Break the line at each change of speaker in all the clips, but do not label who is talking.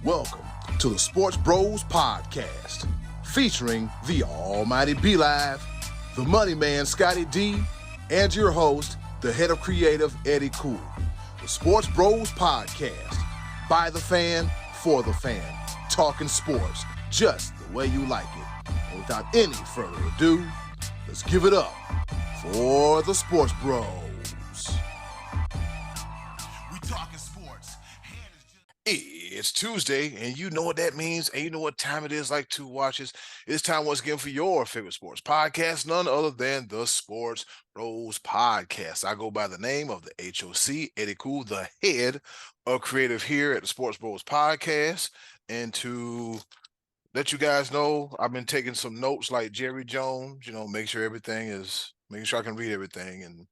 Welcome to the Sports Bros Podcast, featuring the almighty B-Live, the money man Scottie D, and your host, the head of creative Eddy. The Sports Bros Podcast, by the fan, for the fan, talking sports just the way you like it. And without any further ado, let's give it up for the Sports Bros. We talking sports. It's Tuesday, and you know what that means, and you know what time it is, like two watches. It's time once again for your favorite sports podcast, none other than the Sports Bros Podcast. I go by the name of the HOC, Eddy, the head of creative here at the Sports Bros Podcast. And to let you guys know, I've been taking some notes like Jerry Jones, make sure making sure I can read everything. And,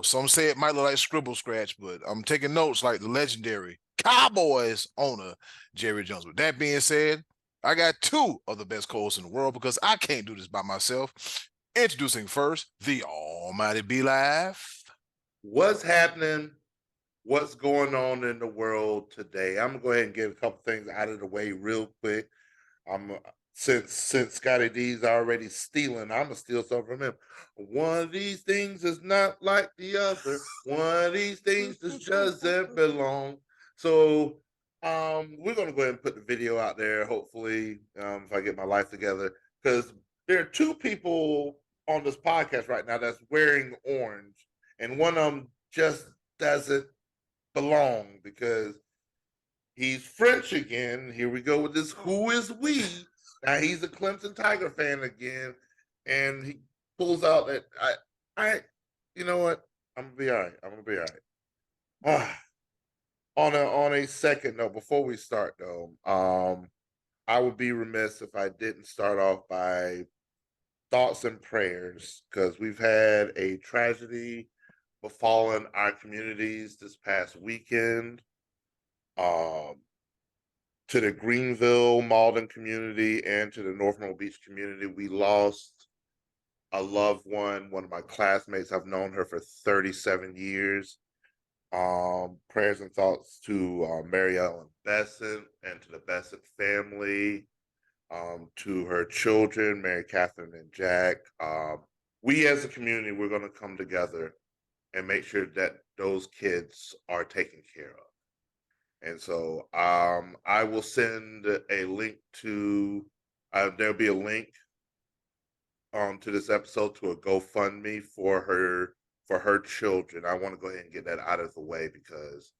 some say it might look like scribble scratch, but I'm taking notes like the legendary Cowboys owner Jerry Jones. With that being said, I got two of the best co-hosts in the world because I can't do this by myself. Introducing first, the almighty B-Live.
What's happening? What's going on in the world today? I'm gonna go ahead and get a couple things out of the way real quick. Since Scottie D's already stealing, I'm gonna steal something from him. One of these things is not like the other. One of these things just doesn't belong. So we're gonna go ahead and put the video out there, hopefully, if I get my life together. Because there are two people on this podcast right now that's wearing orange, and one of them just doesn't belong because he's French again. Here we go with this who is we. Now he's a Clemson Tiger fan again, and he pulls out that you know what? I'm gonna be all right. On a second note, before we start though, I would be remiss if I didn't start off by thoughts and prayers, because we've had a tragedy befallen our communities this past weekend. To the Greenville, Malden community, and to the North Myrtle Beach community, we lost a loved one of my classmates. I've known her for 37 years. Prayers and thoughts to Mary Ellen Besson and to the Besson family, to her children, Mary Catherine and Jack. We as a community, we're going to come together and make sure that those kids are taken care of. And so I will send a link to, there'll be a link to this episode to a GoFundMe for her children. I want to go ahead and get that out of the way because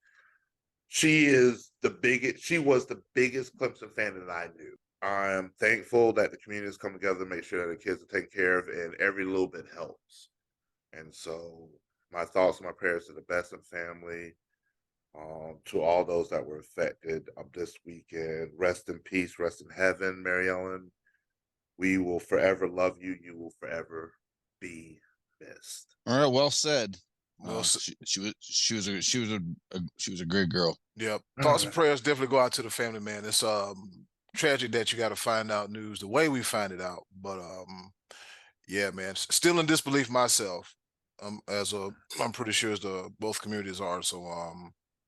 she was the biggest Clemson fan that I knew. I'm thankful that the community has come together to make sure that the kids are taken care of, and every little bit helps. And so my thoughts and my prayers to the Besson family, to all those that were affected this weekend. Rest in peace, rest in heaven, Mary Ellen. We will forever love you. You will forever be missed.
All right, well said.
She
was a great girl.
Yep. Thoughts and prayers definitely go out to the family, man. It's tragic that you got to find out news the way we find it out. But yeah, man, still in disbelief myself. I'm pretty sure as both communities are. So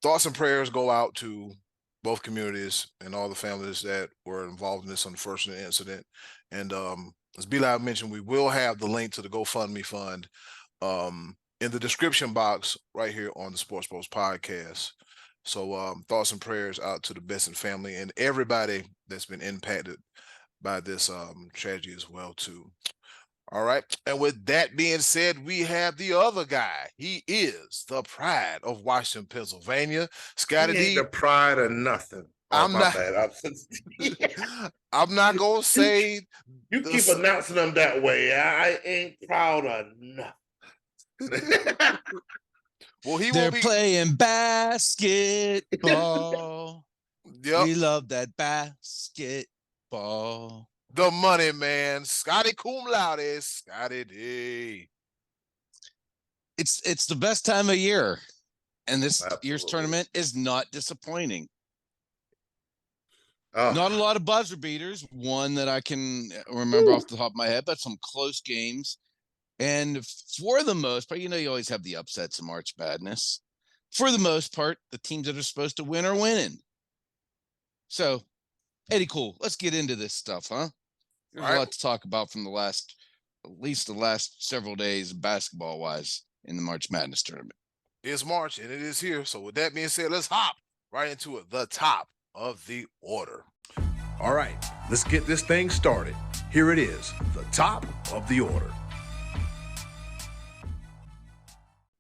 thoughts and prayers go out to both communities and all the families that were involved in this unfortunate incident. And as B-Live mentioned, we will have the link to the GoFundMe fund in the description box right here on the Sports Bros Podcast. So thoughts and prayers out to the Besson family and everybody that's been impacted by this tragedy as well too. All right. And with that being said, we have the other guy. He is the pride of Washington, Pennsylvania. Scottie D.
The pride of nothing.
I'm not going to say.
You keep announcing them that way. I ain't proud of nothing.
Well, they're playing basketball. Yep. We love that basketball.
The money man, Scottie cum laude, Scottie D.
It's the best time of year, and this year's tournament is not disappointing. Not a lot of buzzer beaters. One that I can remember off the top of my head, but some close games. And for the most part, you always have the upsets in March Madness. For the most part, the teams that are supposed to win are winning. So, Eddie, cool. Let's get into this stuff, huh? There's a lot to talk about from at least the last several days, basketball wise, in the March Madness tournament.
It's March and it is here. So with that being said, let's hop right into it. The top of the order.
All right, let's get this thing started. Here it is, the top of the order.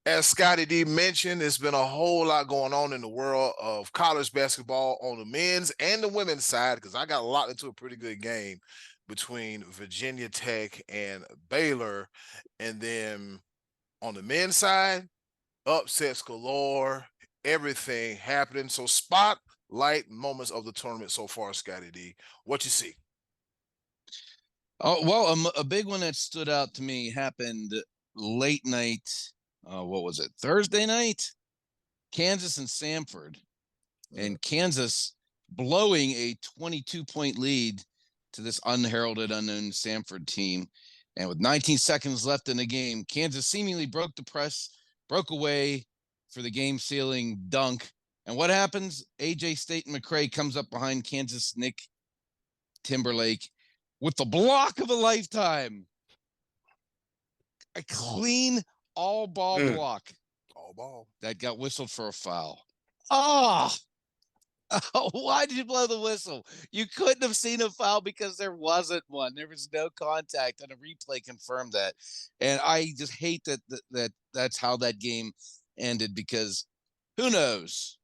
As Scottie D mentioned, there's been a whole lot going on in the world of college basketball on the men's and the women's side, because I got locked into a pretty good game between Virginia Tech and Baylor. And then on the men's side, upsets galore, everything happening. So spotlight moments of the tournament so far, Scottie D. What you see?
Oh, well, a big one that stood out to me happened late night. What was it? Thursday night? Kansas and Samford. And Kansas blowing a 22-point lead to this unheralded, unknown Samford team. And with 19 seconds left in the game, Kansas seemingly broke the press, broke away for the game-sealing dunk. And what happens? A.J. Staten-McRae comes up behind Kansas Nick Timberlake with the block of a lifetime. A clean all-ball block.
All ball.
That got whistled for a foul. Oh, why did you blow the whistle? You couldn't have seen a foul because there wasn't one. There was no contact, and a replay confirmed that. And I just hate that's how that game ended, because who knows?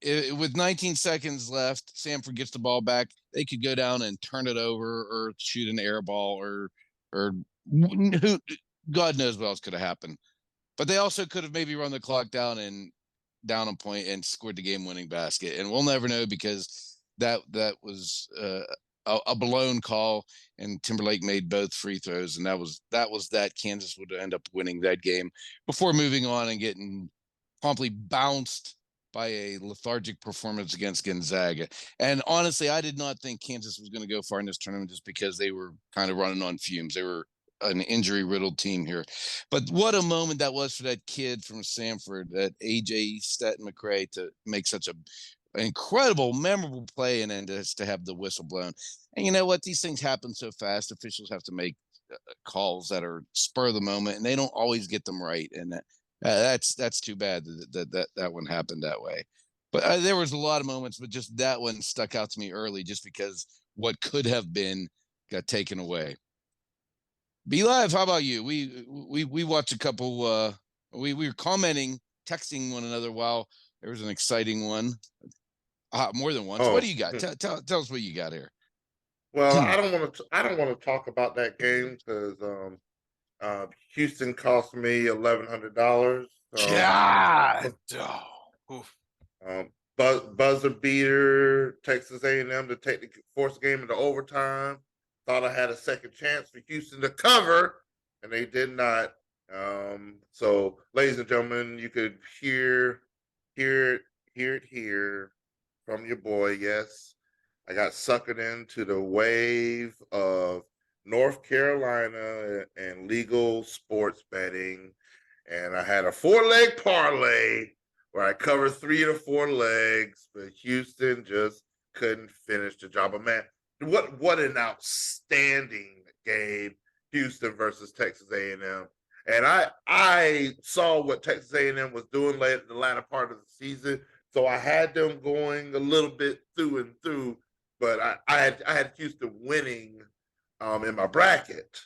With 19 seconds left, Samford gets the ball back. They could go down and turn it over or shoot an air ball or who, God knows what else could have happened. But they also could have maybe run the clock down a point and scored the game-winning basket. And we'll never know, because that was a blown call, and Timberlake made both free throws, and that was that. Kansas would end up winning that game before moving on and getting promptly bounced by a lethargic performance against Gonzaga. And honestly, I did not think Kansas was going to go far in this tournament, just because they were kind of running on fumes. They were an injury-riddled team here. But what a moment that was for that kid from Samford, that A.J. Staten-McRae, to make such an incredible, memorable play, and then just to have the whistle blown. And you know what? These things happen so fast. Officials have to make calls that are spur of the moment, and they don't always get them right. And that's too bad that one happened that way. But there was a lot of moments, but just that one stuck out to me early, just because what could have been got taken away. Be Live, how about you? We watched a couple. We were commenting, texting one another while there was an exciting one. More than once. What do you got? Tell us what you got here.
Well, I don't want to talk about that game, because Houston cost me $1,100.
God.
Buzzer beater, Texas A&M to force the game into overtime. Thought I had a second chance for Houston to cover, and they did not. So, ladies and gentlemen, you could hear it here from your boy. Yes, I got suckered into the wave of North Carolina and legal sports betting, and I had a 4-leg parlay where I covered 3 to 4 legs, but Houston just couldn't finish the job. But man, what an outstanding game, Houston versus Texas A&M. And I saw what Texas A&M was doing the latter part of the season, so I had them going a little bit through and through, but I had Houston winning in my bracket.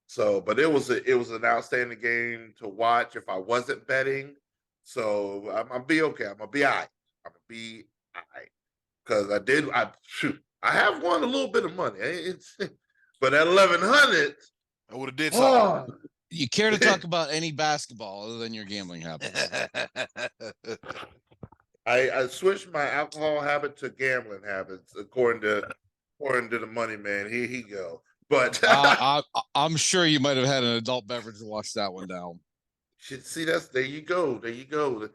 So, but it was an outstanding game to watch if I wasn't betting. So I'm gonna be okay. I'm gonna be all right. I'm gonna be all right, because I have won a little bit of money. But at 1,100,
I would have did something.
You care to talk about any basketball other than your gambling habits?
I switched my alcohol habit to gambling habits, according to the money man. Here he go. But
I'm sure you might have had an adult beverage to wash that one down.
See, there you go.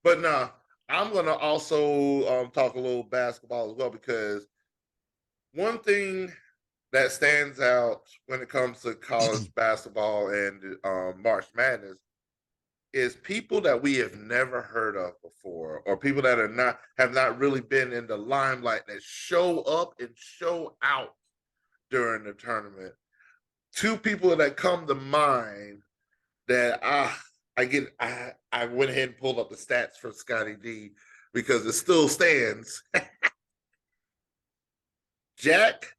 But no, I'm gonna also talk a little basketball as well, because one thing that stands out when it comes to college basketball and March Madness is people that we have never heard of before, or people that have not really been in the limelight that show up and show out during the tournament. Two people that come to mind that I went ahead and pulled up the stats for Scottie D because it still stands. Jack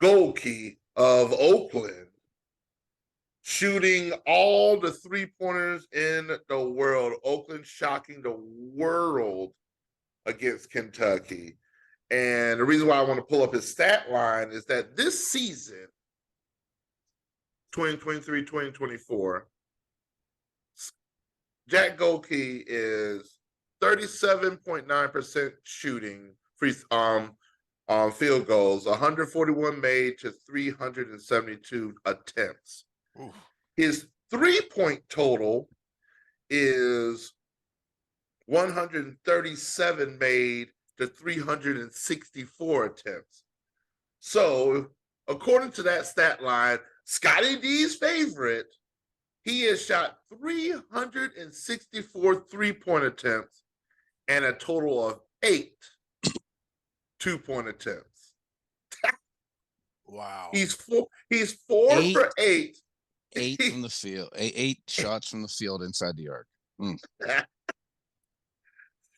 Goldkey of Oakland shooting all the 3-pointers in the world. Oakland shocking the world against Kentucky. And the reason why I want to pull up his stat line is that this season, 2023-2024, Jack Goldkey is 37.9% shooting field goals, 141 made to 372 attempts.
Oof.
His 3-point total is 137 made to 364 attempts. So, according to that stat line, Scottie D's favorite, he has shot 364 3-point attempts and a total of 8 2-point attempts.
Wow.
He's 4 for 8.
8 from the field. 8 shots from the field inside the arc.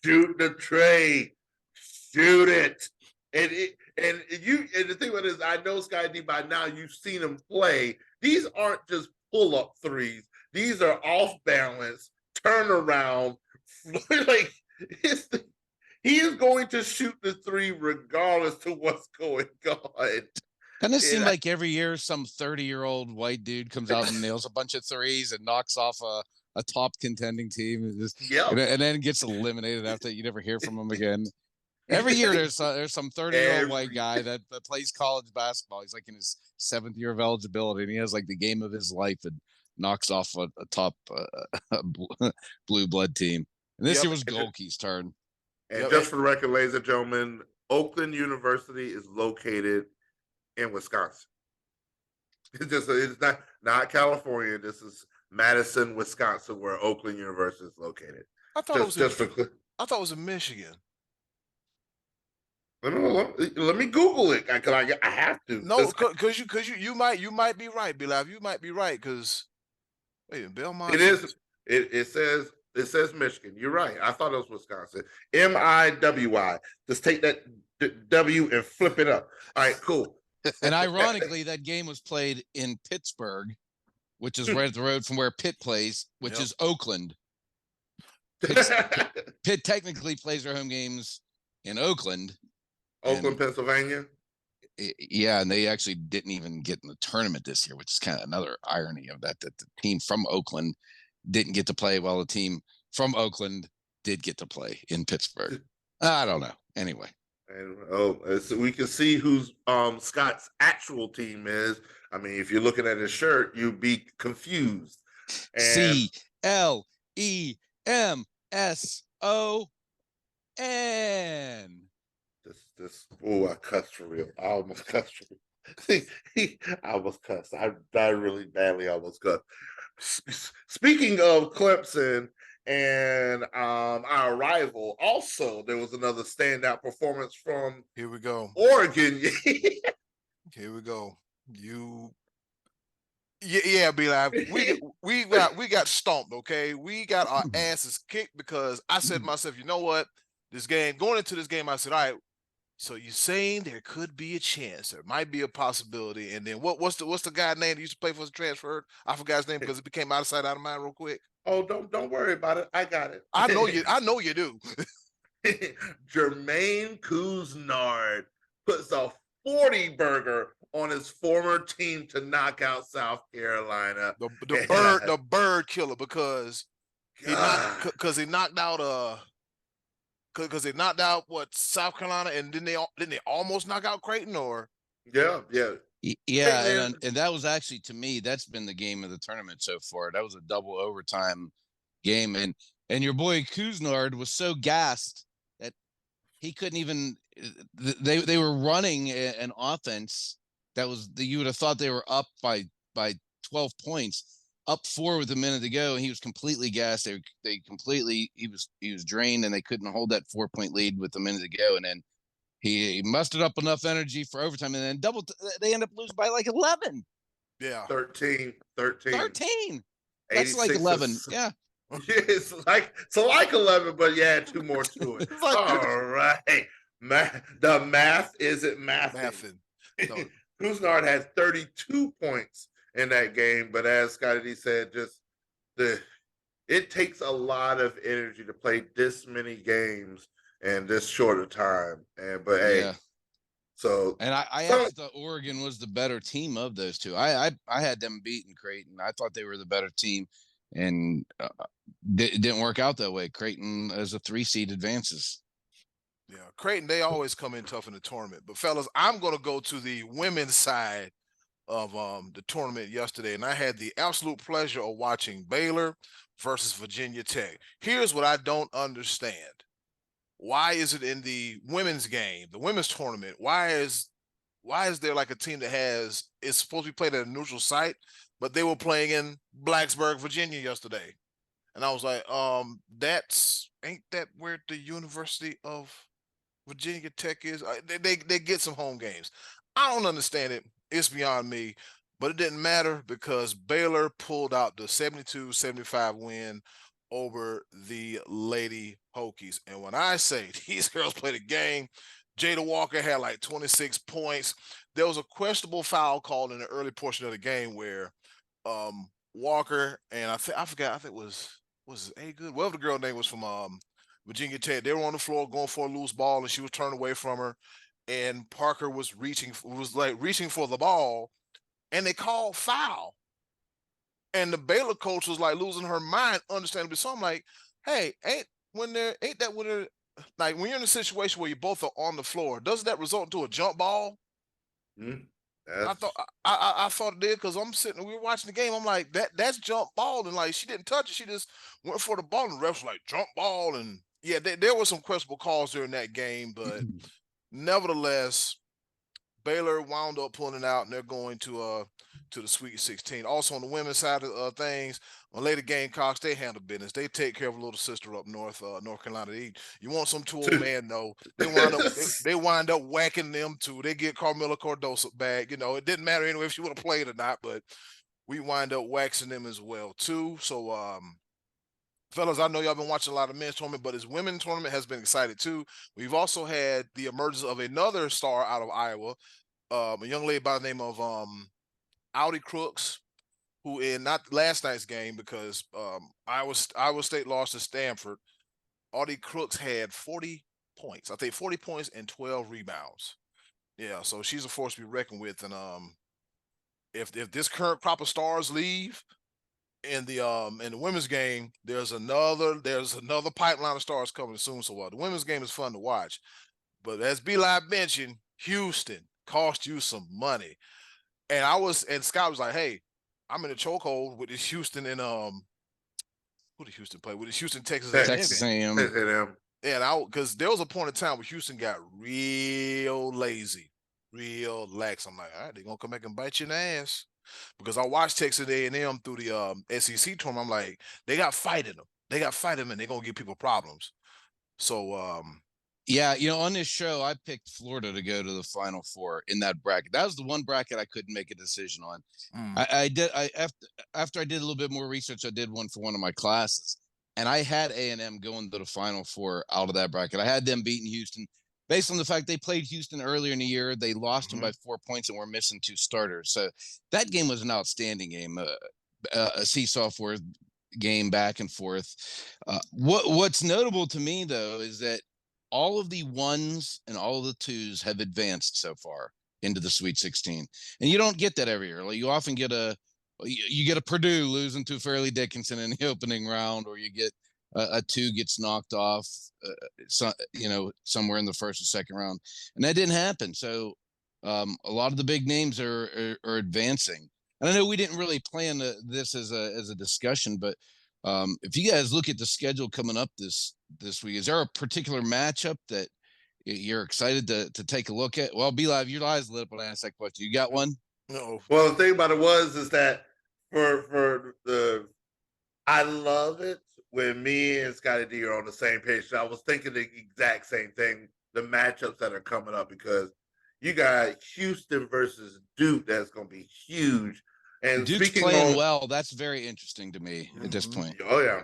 Shoot the tray. Shoot it. And the thing about it is, I know Scottie D by now. You've seen him play. These aren't just pull-up threes. These are off balance, turn around. Like he is going to shoot the 3 regardless to what's going on.
Doesn't it seem like every year some 30-year-old white dude comes out and nails a bunch of threes and knocks off a top contending team, and then gets eliminated after you never hear from him again? Every year there's some 30-year-old white guy that plays college basketball. He's like in his 7th year of eligibility, and he has like the game of his life and knocks off a top blue blood team. And this year was Goldkey's turn.
And just for the record, ladies and gentlemen, Oakland University is located in Wisconsin. It's not California. This is Madison, Wisconsin, where Oakland University is located.
I thought it was in Michigan.
Let me Google it. I have to.
No, because you might be right, Bilal. You might be right because wait, Belmont.
It is. It says Michigan. You're right. I thought it was Wisconsin. MIWI. Just take that W and flip it up. All right, cool.
And ironically, that game was played in Pittsburgh, which is right at the road from where Pitt plays, which is Oakland. Pitt technically plays their home games in Oakland.
Oakland, Pennsylvania.
Yeah, and they actually didn't even get in the tournament this year, which is kind of another irony of that the team from Oakland didn't get to play while the team from Oakland did get to play in Pittsburgh. I don't know. Anyway.
And so we can see who's Scott's actual team is. I mean, if you're looking at his shirt, you'd be confused.
CLEMSON.
I cussed for real. I almost cussed for real. I almost cussed. I really badly almost cussed. Speaking of Clemson and our rival, also there was another standout performance from
Here we go.
Oregon.
Here we go. Yeah, Bilal. We got stomped. Okay, we got our asses kicked because I said to myself, you know what? Going into this game, I said, all right. So you're saying there could be a chance, there might be a possibility, and then what's the guy name that used to play for the transfer? I forgot his name because it became out of sight, out of mind real quick.
Oh, don't worry about it. I got it.
I know you do.
Jermaine Couisnard puts a 40-burger on his former team to knock out South Carolina.
The bird killer because he knocked out because they knocked out South Carolina, and didn't they almost knock out Creighton? Or
yeah, and that was actually, to me, that's been the game of the tournament so far. That was a double overtime game, and your boy Couisnard was so gassed that he couldn't even. They were running an offense that you would have thought they were up by 12 points, up 4 with a minute to go, and he was completely gassed. He was drained, and they couldn't hold that 4-point lead with a minute to go. And then he mustered up enough energy for overtime, and then they end up losing by like 11.
Yeah.
13.
13. That's like
86
11. Yeah.
It's like 11, but yeah, 2 more to it.
It's like-
All right. The math isn't mathing.
No.
Couisnard had 32 points in that game, but as Scottie D said, it takes a lot of energy to play this many games in this short a time. But hey,
Yeah.
so
And I actually thought Oregon was the better team of those two. I had them beating Creighton. I thought they were the better team, and it didn't work out that way. Creighton as a 3 seed advances.
Yeah, Creighton, they always come in tough in the tournament. But fellas, I'm going to go to the women's side of the tournament yesterday, and I had the absolute pleasure of watching Baylor versus Virginia Tech. Here's what I don't understand. Why is it in the women's game, the women's tournament, why is there like a team that is supposed to be played at a neutral site, but they were playing in Blacksburg, Virginia yesterday? And I was like, ain't that where the University of Virginia Tech is? They get some home games. I don't understand it. It's beyond me. But it didn't matter because Baylor pulled out the 72-75 win over the Lady Hokies. And when I say these girls played a game, Jada Walker had like 26 points. There was a questionable foul called in the early portion of the game where Walker and I forgot, I think it was A Good, whatever the girl name was from Virginia Tech. They were on the floor going for a loose ball, and she was turned away from her. And Parker was reaching for the ball, and they called foul. And the Baylor coach was like losing her mind, understandably. So I'm like, hey, ain't that when they're like when you're in a situation where you both are on the floor, doesn't that result into a jump ball? I thought it did because we were watching the game. I'm like, that's jump ball, and like she didn't touch it, she just went for the ball, and the refs were like jump ball, and yeah, there were some questionable calls during that game, but nevertheless, Baylor wound up pulling it out, and they're going to the Sweet 16. Also on the women's side of things, on Lady Gamecocks, they handle business. They take care of a little sister up north, North Carolina. You want some 2 old man? No, they wind up whacking them too. They get Carmela Cordosa back. It didn't matter anyway if she would have played or not, but we wind up waxing them as well too. So fellas, I know y'all been watching a lot of men's tournament, but this women's tournament has been excited too. We've also had the emergence of another star out of Iowa, a young lady by the name of Audi Crooks, who in not last night's game because Iowa State lost to Stanford. Audi Crooks had 40 points. I think 40 points and 12 rebounds. Yeah, so she's a force to be reckoned with. And if this current crop of stars leave in the women's game, there's another pipeline of stars coming soon. So the women's game is fun to watch. But as B-Live mentioned, Houston cost you some money. And Scott was like, hey, I'm in a chokehold with this Houston and who did Houston play? With this Houston, Texas
A&M.
And because there was a point in time where Houston got real lazy, real lax. I'm like, all right, they're gonna come back and bite you in the ass. Because I watched Texas A&M through the SEC tournament. I'm like, they got fight in them. And they're gonna give people problems. So
yeah, on this show, I picked Florida to go to the Final Four in that bracket. That was the one bracket I couldn't make a decision on. After I did a little bit more research, I did one for one of my classes, and I had A&M going to the Final Four out of that bracket. I had them beating Houston based on the fact they played Houston earlier in the year. They lost them by 4 points and were missing 2 starters. So that game was an outstanding game, a seesaw game back and forth. What's notable to me though is that all of the 1s and all of the 2s have advanced so far into the Sweet 16, and you don't get that every year. Like you often get a Purdue losing to Fairleigh Dickinson in the opening round, or you get a 2 gets knocked off, somewhere in the first or second round, and that didn't happen. So a lot of the big names are advancing. And I know we didn't really plan this as a discussion, but if you guys look at the schedule coming up this week, is there a particular matchup that you're excited to take a look at? Well, B-Live, your eyes lit up when I asked that question. You got one?
No.
Well, the thing about it is that for the I love it when me and Scottie D are on the same page. So I was thinking the exact same thing, the matchups that are coming up, because you got Houston versus Duke. That's going to be huge. And
Duke's
speaking
playing
on,
well. That's very interesting to me at this point.
oh yeah,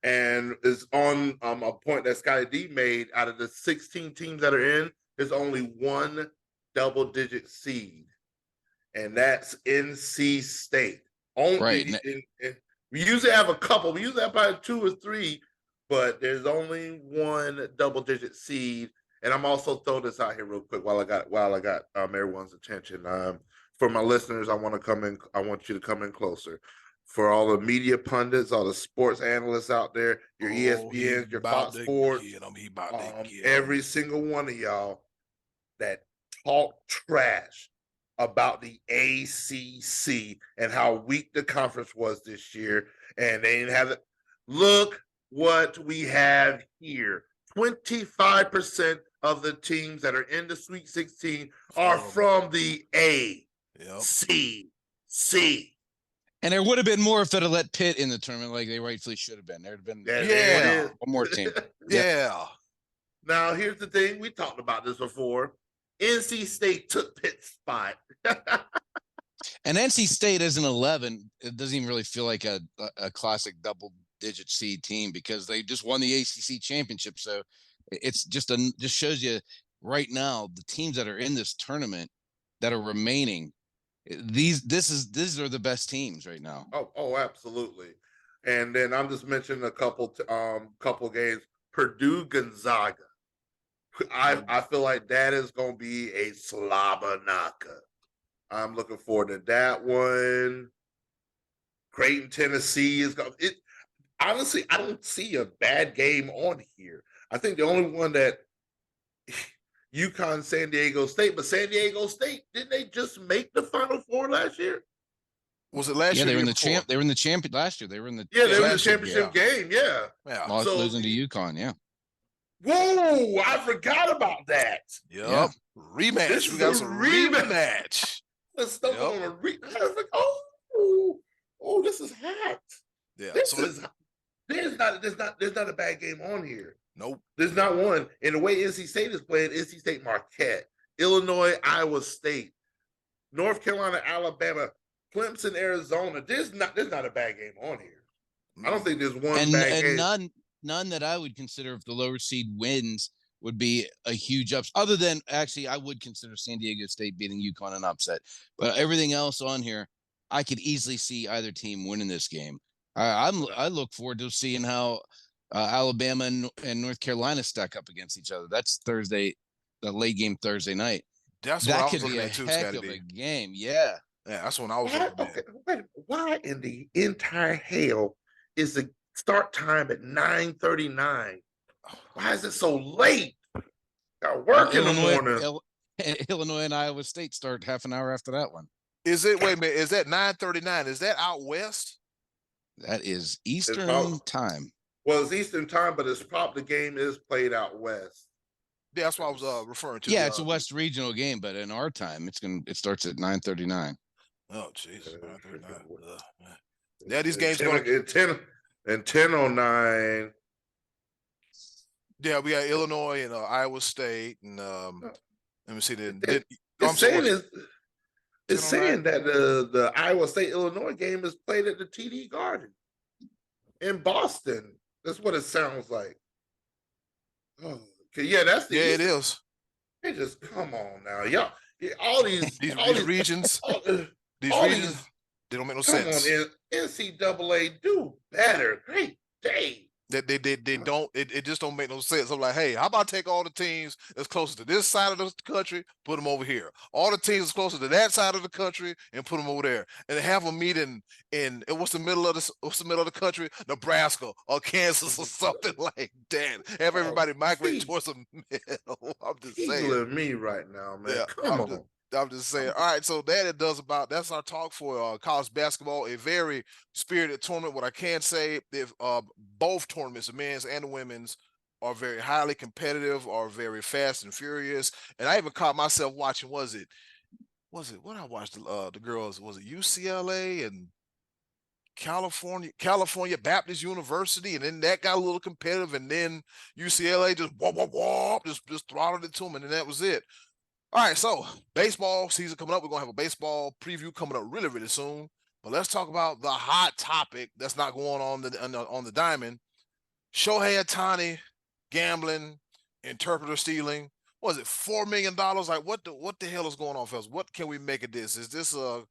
and it's on a point that Scottie D made. Out of the 16 teams that are in, there's only one double-digit seed, and that's NC State.
Right.
We usually have a couple. We usually have about 2 or 3, but there's only one double-digit seed. And I'm also throw this out here real quick while I got everyone's attention. For my listeners, I want you to come in closer. For all the media pundits, all the sports analysts out there, your ESPNs, your Fox Sports, every single one of y'all that talk trash about the ACC and how weak the conference was this year, and they didn't have it. Look what we have here. 25% of the teams that are in the Sweet 16 are from the ACC.
And there would have been more if they'd have let Pitt in the tournament like they rightfully should have been. There'd have been one more team.
Yeah.
Now, here's the thing. We talked about this before. NC State took Pitt's spot.
And NC State as an 11, it doesn't even really feel like a classic double-digit seed team because they just won the ACC championship. So it's just shows you right now the teams that are in this tournament that are remaining. These are the best teams right now.
Oh, absolutely. And then I'm just mentioning a couple games. Purdue Gonzaga. I feel like that is going to be a slobber knocker. I'm looking forward to that one. Creighton, Tennessee is going. Honestly, I don't see a bad game on here. I think the only one that UConn, San Diego State, but San Diego State, didn't they just make the Final Four last year?
Was it last year?
They were in the champ. They were in the champion last year. They were in the
they were in the championship game. Yeah.
So, losing to UConn. Yeah.
Whoa! I forgot about that.
Yep. Yeah. Rematch. We got some rematch.
Let's on a rematch. I was like, oh, this is hot.
Yeah.
There's not a bad game on here.
Nope.
There's not one. And the way NC State is playing, NC State Marquette, Illinois, Iowa State, North Carolina, Alabama, Clemson, Arizona. There's not a bad game on here. I don't think there's one bad game.
None that I would consider if the lower seed wins would be a huge upset. Other than actually, I would consider San Diego State beating UConn an upset. But everything else on here, I could easily see either team winning this game. I look forward to seeing how Alabama and North Carolina stack up against each other. That's Thursday, the late game Thursday night.
That
could be a heck of a game. Yeah.
Yeah, that's when I was looking at.
Wait, why in the entire hell is the start time at 9:39? Why is it so late? Got work in the morning.
Illinois and Iowa State start half an hour after that one.
Is it? Wait a minute. Is that 9:39? Is that out west?
That is Eastern time.
Well, it's Eastern time, but the game is played out west.
Yeah, that's what I was referring to.
Yeah, it's a West regional game, but in our time, it starts at 9:39.
Oh, jeez. 9:39. Yeah, these games
going to 10:09.
Yeah, we got Illinois and Iowa State, and let me see.
It's saying that the Iowa State Illinois game is played at the TD Garden in Boston. That's what it sounds like. Oh, yeah, it
is.
Hey, just come on now, y'all. All these
regions, they don't make no sense.
Come on, NCAA, do better. Great day.
They don't. It just don't make no sense. I'm like, hey, how about take all the teams that's closer to this side of the country, put them over here. All the teams that's closer to that side of the country, and put them over there, and have a meeting in what's the middle of the country, Nebraska or Kansas or something like that. Have everybody migrate towards the middle. I'm just saying.
Me right now, man.
Yeah,
come on.
I'm just saying. All right, so that's our talk for college basketball. A very spirited tournament. What I can say, if both tournaments, the men's and the women's, are very highly competitive, are very fast and furious. And I even caught myself watching. Was it what I watched? The girls, was it UCLA and California Baptist University, and then that got a little competitive, and then UCLA just just throttled it to them, and then that was it. All right, so baseball season coming up. We're gonna have a baseball preview coming up really, really soon. But let's talk about the hot topic that's not going on the diamond. Shohei Ohtani gambling, interpreter stealing. Was it $4 million? Like what the hell is going on, fellas? What can we make of this? Is this a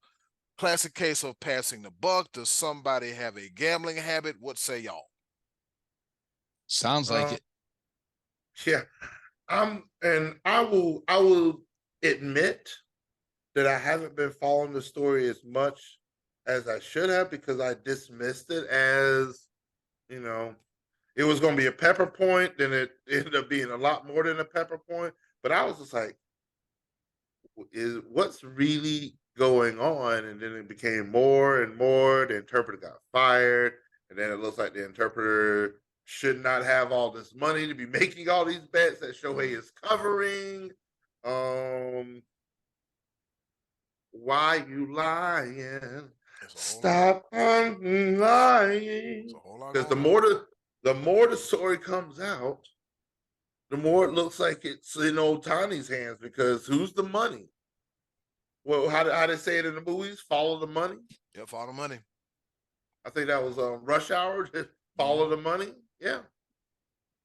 classic case of passing the buck? Does somebody have a gambling habit? What say y'all?
Sounds like it.
Yeah. And I will admit that I haven't been following the story as much as I should have, because I dismissed it as, it was going to be a pepper point. Then it ended up being a lot more than a pepper point. But I was just like, what's really going on? And then it became more and more. The interpreter got fired, and then it looks like the interpreter should not have all this money to be making all these bets that Shohei is covering. Why you lying? Stop lying. Because the more the story comes out, the more it looks like it's in Ohtani's hands, because who's the money? Well, how they say it in the movies? Follow the money.
Yeah, follow the money.
I think that was Rush Hour. Follow the money. Yeah.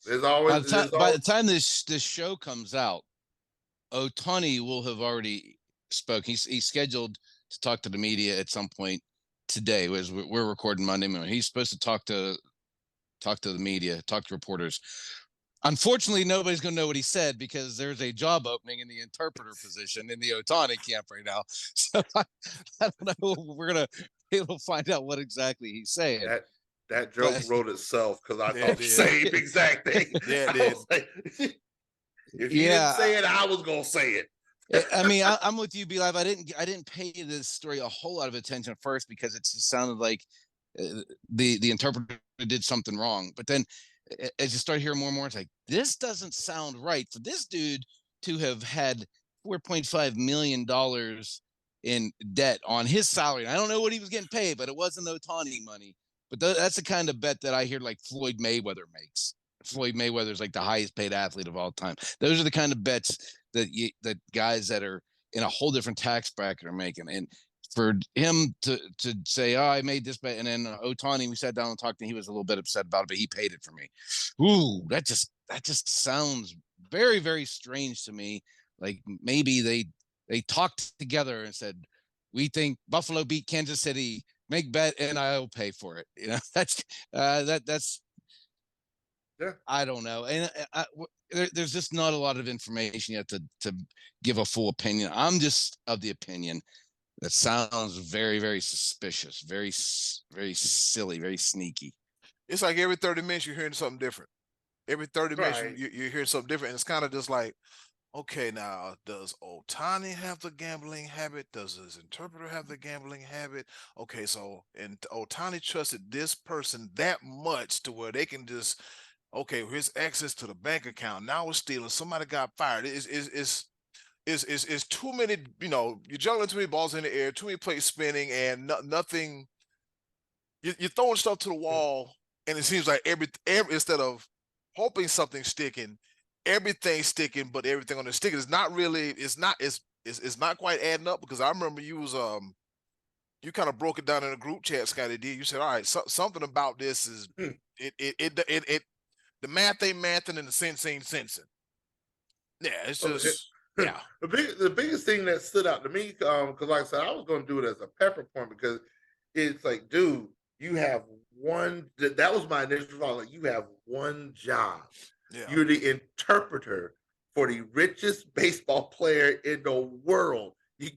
There's always
by the time this show comes out, Ohtani will have already spoke. He's scheduled to talk to the media at some point today. As we're recording Monday morning, he's supposed to talk to the media, talk to reporters. Unfortunately, nobody's going to know what he said, because there's a job opening in the interpreter position in the Ohtani camp right now. So I don't know. We're going to be able to find out what exactly he's saying.
That joke wrote itself, because I thought the same exact thing.
Yeah, it did.
Like, if you didn't say it, I was going to say it.
I mean, I'm with you, B-Live. I didn't pay this story a whole lot of attention at first, because it just sounded like the interpreter did something wrong. But then as you start hearing more and more, it's like, this doesn't sound right for this dude to have had $4.5 million in debt on his salary. I don't know what he was getting paid, but it wasn't Ohtani money. But that's the kind of bet that I hear like Floyd Mayweather makes. Floyd Mayweather's like the highest paid athlete of all time. Those are the kind of bets that guys that are in a whole different tax bracket are making. And for him to say, oh, I made this bet, and then Ohtani, we sat down and talked, and he was a little bit upset about it, but he paid it for me. Ooh, that just sounds very, very strange to me. Like maybe they talked together and said, we think Buffalo beat Kansas City, make bet and I'll pay for it. That's
yeah.
I don't know. And there's just not a lot of information yet to give a full opinion. I'm just of the opinion that sounds very, very suspicious, very, very silly, very sneaky.
It's like every 30 minutes you're hearing something different. Every 30 minutes you're hearing something different. And it's kind of just like, okay, now, does Ohtani have the gambling habit? Does his interpreter have the gambling habit? Okay, so, and Ohtani trusted this person that much to where they can just, okay, his access to the bank account now is stealing. Somebody got fired. It's too many, you're juggling too many balls in the air, too many plates spinning, and nothing. You're throwing stuff to the wall, and it seems like every instead of hoping something's sticking, everything's sticking, but everything on the stick is not really. It's not quite adding up, because I remember you was you kind of broke it down in a group chat, Scottie D. You said, all right, something about this is it the math ain't mathing and the sense ain't sensing. Yeah, it's just. Yeah.
The biggest thing that stood out to me, because like I said, I was going to do it as a pepper point, because it's like, dude, you have one. That was my initial thought. Like, you have one job. Yeah. You're the interpreter for the richest baseball player in the world.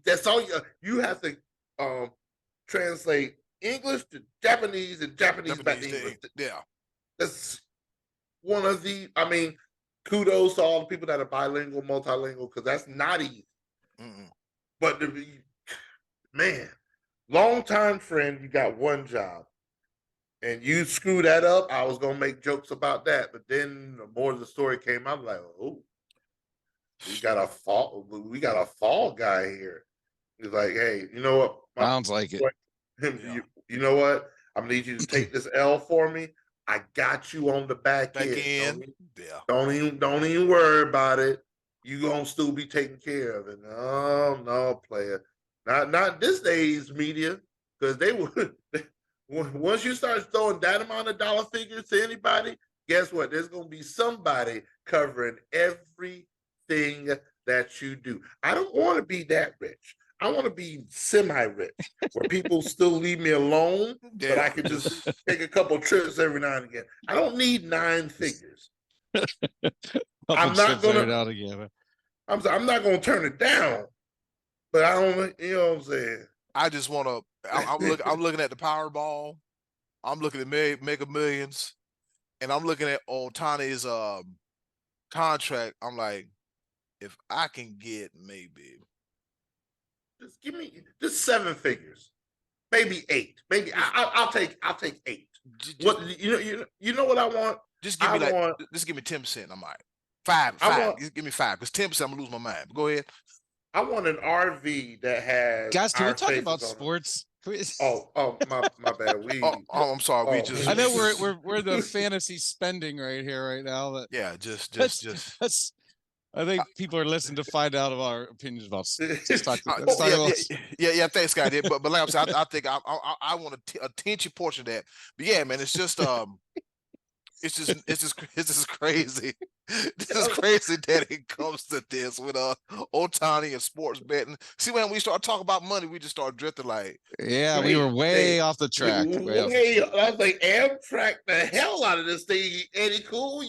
That's all you have to translate English to Japanese and Japanese back to English.
Yeah.
That's one of the. I mean, kudos to all the people that are bilingual, multilingual, because that's not easy. Mm-mm. But man, longtime friend, you got one job, and you screw that up. I was gonna make jokes about that, but then the more the story came out, I'm like, oh, we got a fall guy here. He's like, hey, you know what?
Sounds like it.
You know what? I'm gonna need you to take this L for me. I got you on the back
Back
end.
in. Yeah.
Don't even worry about it. You gonna still be taken care of it. No, player. Not this day's media, because they would once you start throwing that amount of dollar figures to anybody, guess what? There's gonna be somebody covering everything that you do. I don't want to be that rich. I want to be semi-rich, where people still leave me alone, but I can just take a couple trips every now and again. I don't need 9 figures. I'm not gonna. I'm not gonna turn it down, but I don't. You know what I'm saying?
I just want to. I'm looking at the Powerball. I'm looking at Mega Millions, and I'm looking at Ohtani's contract. I'm like, if I can get maybe
Just give me just 7 figures, maybe 8. Maybe I'll take 8. What you know what I want?
Just give me just give me 10%. I'm all right. 5. Just give me 5, because 10% I'm gonna lose my mind. But go ahead.
I want an RV that has.
Guys, can we talk about sports?
My bad.
I'm sorry. We just.
I know we're the fantasy spending right here right now. But
yeah, just.
I think people are listening to find out of our opinions about.
Yeah. Thanks, Scottie. But like I said, I think I want a teensy portion of that. But yeah, man, it's just it's just crazy. This is crazy that it comes to this with Ohtani and sports betting. See, when we start talking about money, we just start drifting like.
Yeah, we were way off the track.
I was like, Amtrak the hell out of this thing, Eddie. Cool,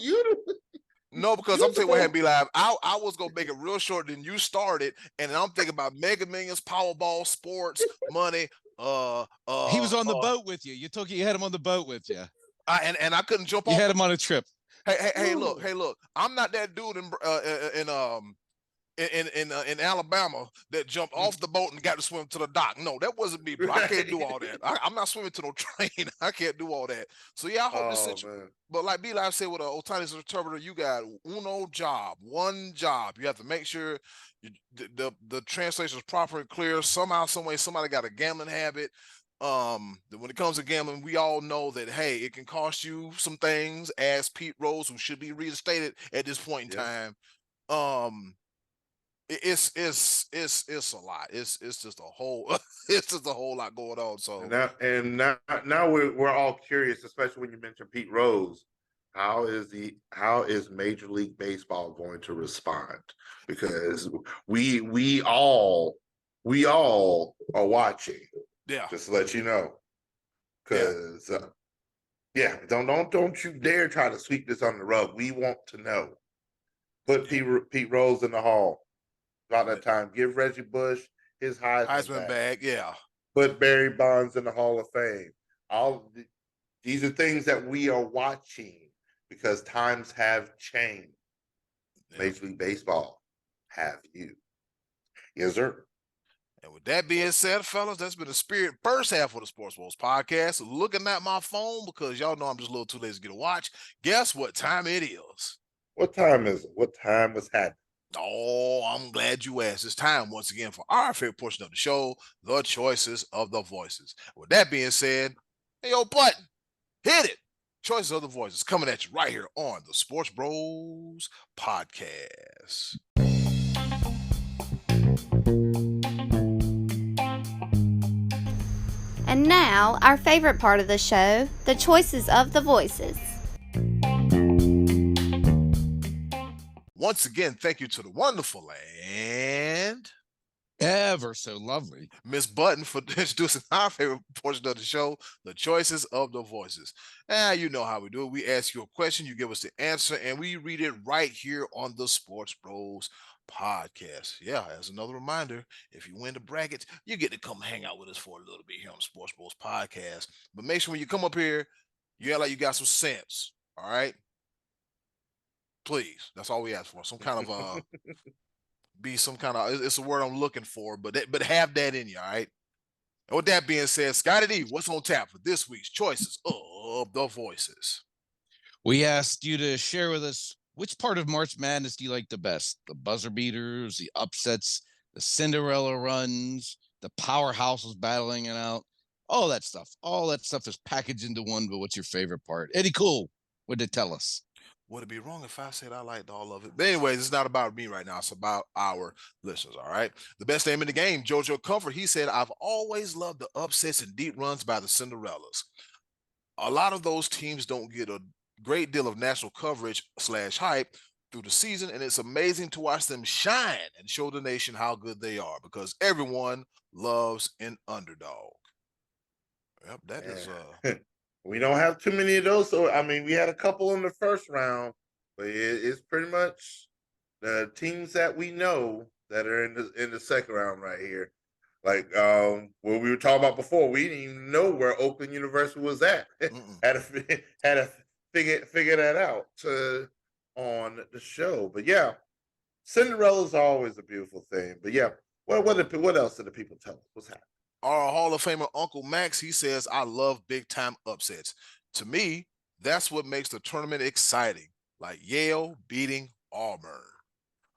No, because I'm saying what had be live. I was gonna make it real short. Then you started, and I'm thinking about Mega Millions, Powerball, sports, money.
He was on the boat with you. You had him on the boat with you.
And I couldn't jump off.
You had him on a trip.
Hey, look. I'm not that dude in Alabama that jumped off the boat and got to swim to the dock. No, that wasn't me, bro. I can't do all that. I'm not swimming to no train. I can't do all that. So yeah, I hope this situation. But like B-Live said with Ohtani's interpreter, you got one job. You have to make sure the translation is proper and clear. Somehow, some way, somebody got a gambling habit. When it comes to gambling, we all know that, hey, it can cost you some things, as Pete Rose, who should be reinstated at this point in time. It's a lot. It's just a whole lot going on. So
now we're all curious, especially when you mention Pete Rose. How is Major League Baseball going to respond? Because we all are watching.
Yeah,
just to let you know. Because don't you dare try to sweep this under the rug. We want to know. Put Pete Rose in the hall about that time. Give Reggie Bush his Heisman
bag. Yeah.
Put Barry Bonds in the Hall of Fame. These are things that we are watching because times have changed. Yeah. Major League Baseball have you. Yes, sir.
And with that being said, fellas, that's been the spirit first half of the Sports Bros podcast. Looking at my phone because y'all know I'm just a little too lazy to get a watch. Guess what time it is?
What time is it? What time was happening?
Oh, I'm glad you asked. It's time once again for our favorite portion of the show, the choices of the voices. With that being said, hey, yo, button, hit it. Choices of the voices coming at you right here on the Sports Bros podcast.
And now, our favorite part of the show, the choices of the voices.
Once again, thank you to the wonderful and
ever so lovely
Miss Button for introducing our favorite portion of the show, the choices of the voices. You know how we do it. We ask you a question, you give us the answer, and we read it right here on the Sports Bros podcast. Yeah, as another reminder, if you win the brackets, you get to come hang out with us for a little bit here on the Sports Bros podcast. But make sure when you come up here, you act like you got some sense. All right. Please. That's all we ask for. Some kind of it's a word I'm looking for, but have that in you, all right? And with that being said, Scottie D, what's on tap for this week's choices of the voices?
We asked you to share with us which part of March Madness do you like the best? The buzzer beaters, the upsets, the Cinderella runs, the powerhouses battling it out, All that stuff is packaged into one. But what's your favorite part? Eddie Cool, what did they tell us?
Would it be wrong if I said I liked all of it? But anyways, it's not about me right now. It's about our listeners, all right? The best name in the game, JoJo Comfort, he said, I've always loved the upsets and deep runs by the Cinderellas. A lot of those teams don't get a great deal of national coverage / hype through the season, and it's amazing to watch them shine and show the nation how good they are because everyone loves an underdog. Yep, that is
we don't have too many of those. So I mean, we had a couple in the first round, but it's pretty much the teams that we know that are in the second round right here. Like what we were talking about before, we didn't even know where Oakland University was at. had to figure that out on the show. But yeah, Cinderella's always a beautiful thing. But yeah, what else did the people tell us? What's happening?
Our Hall of Famer Uncle Max, he says, I love big time upsets. To me, that's what makes the tournament exciting, like Yale beating Auburn.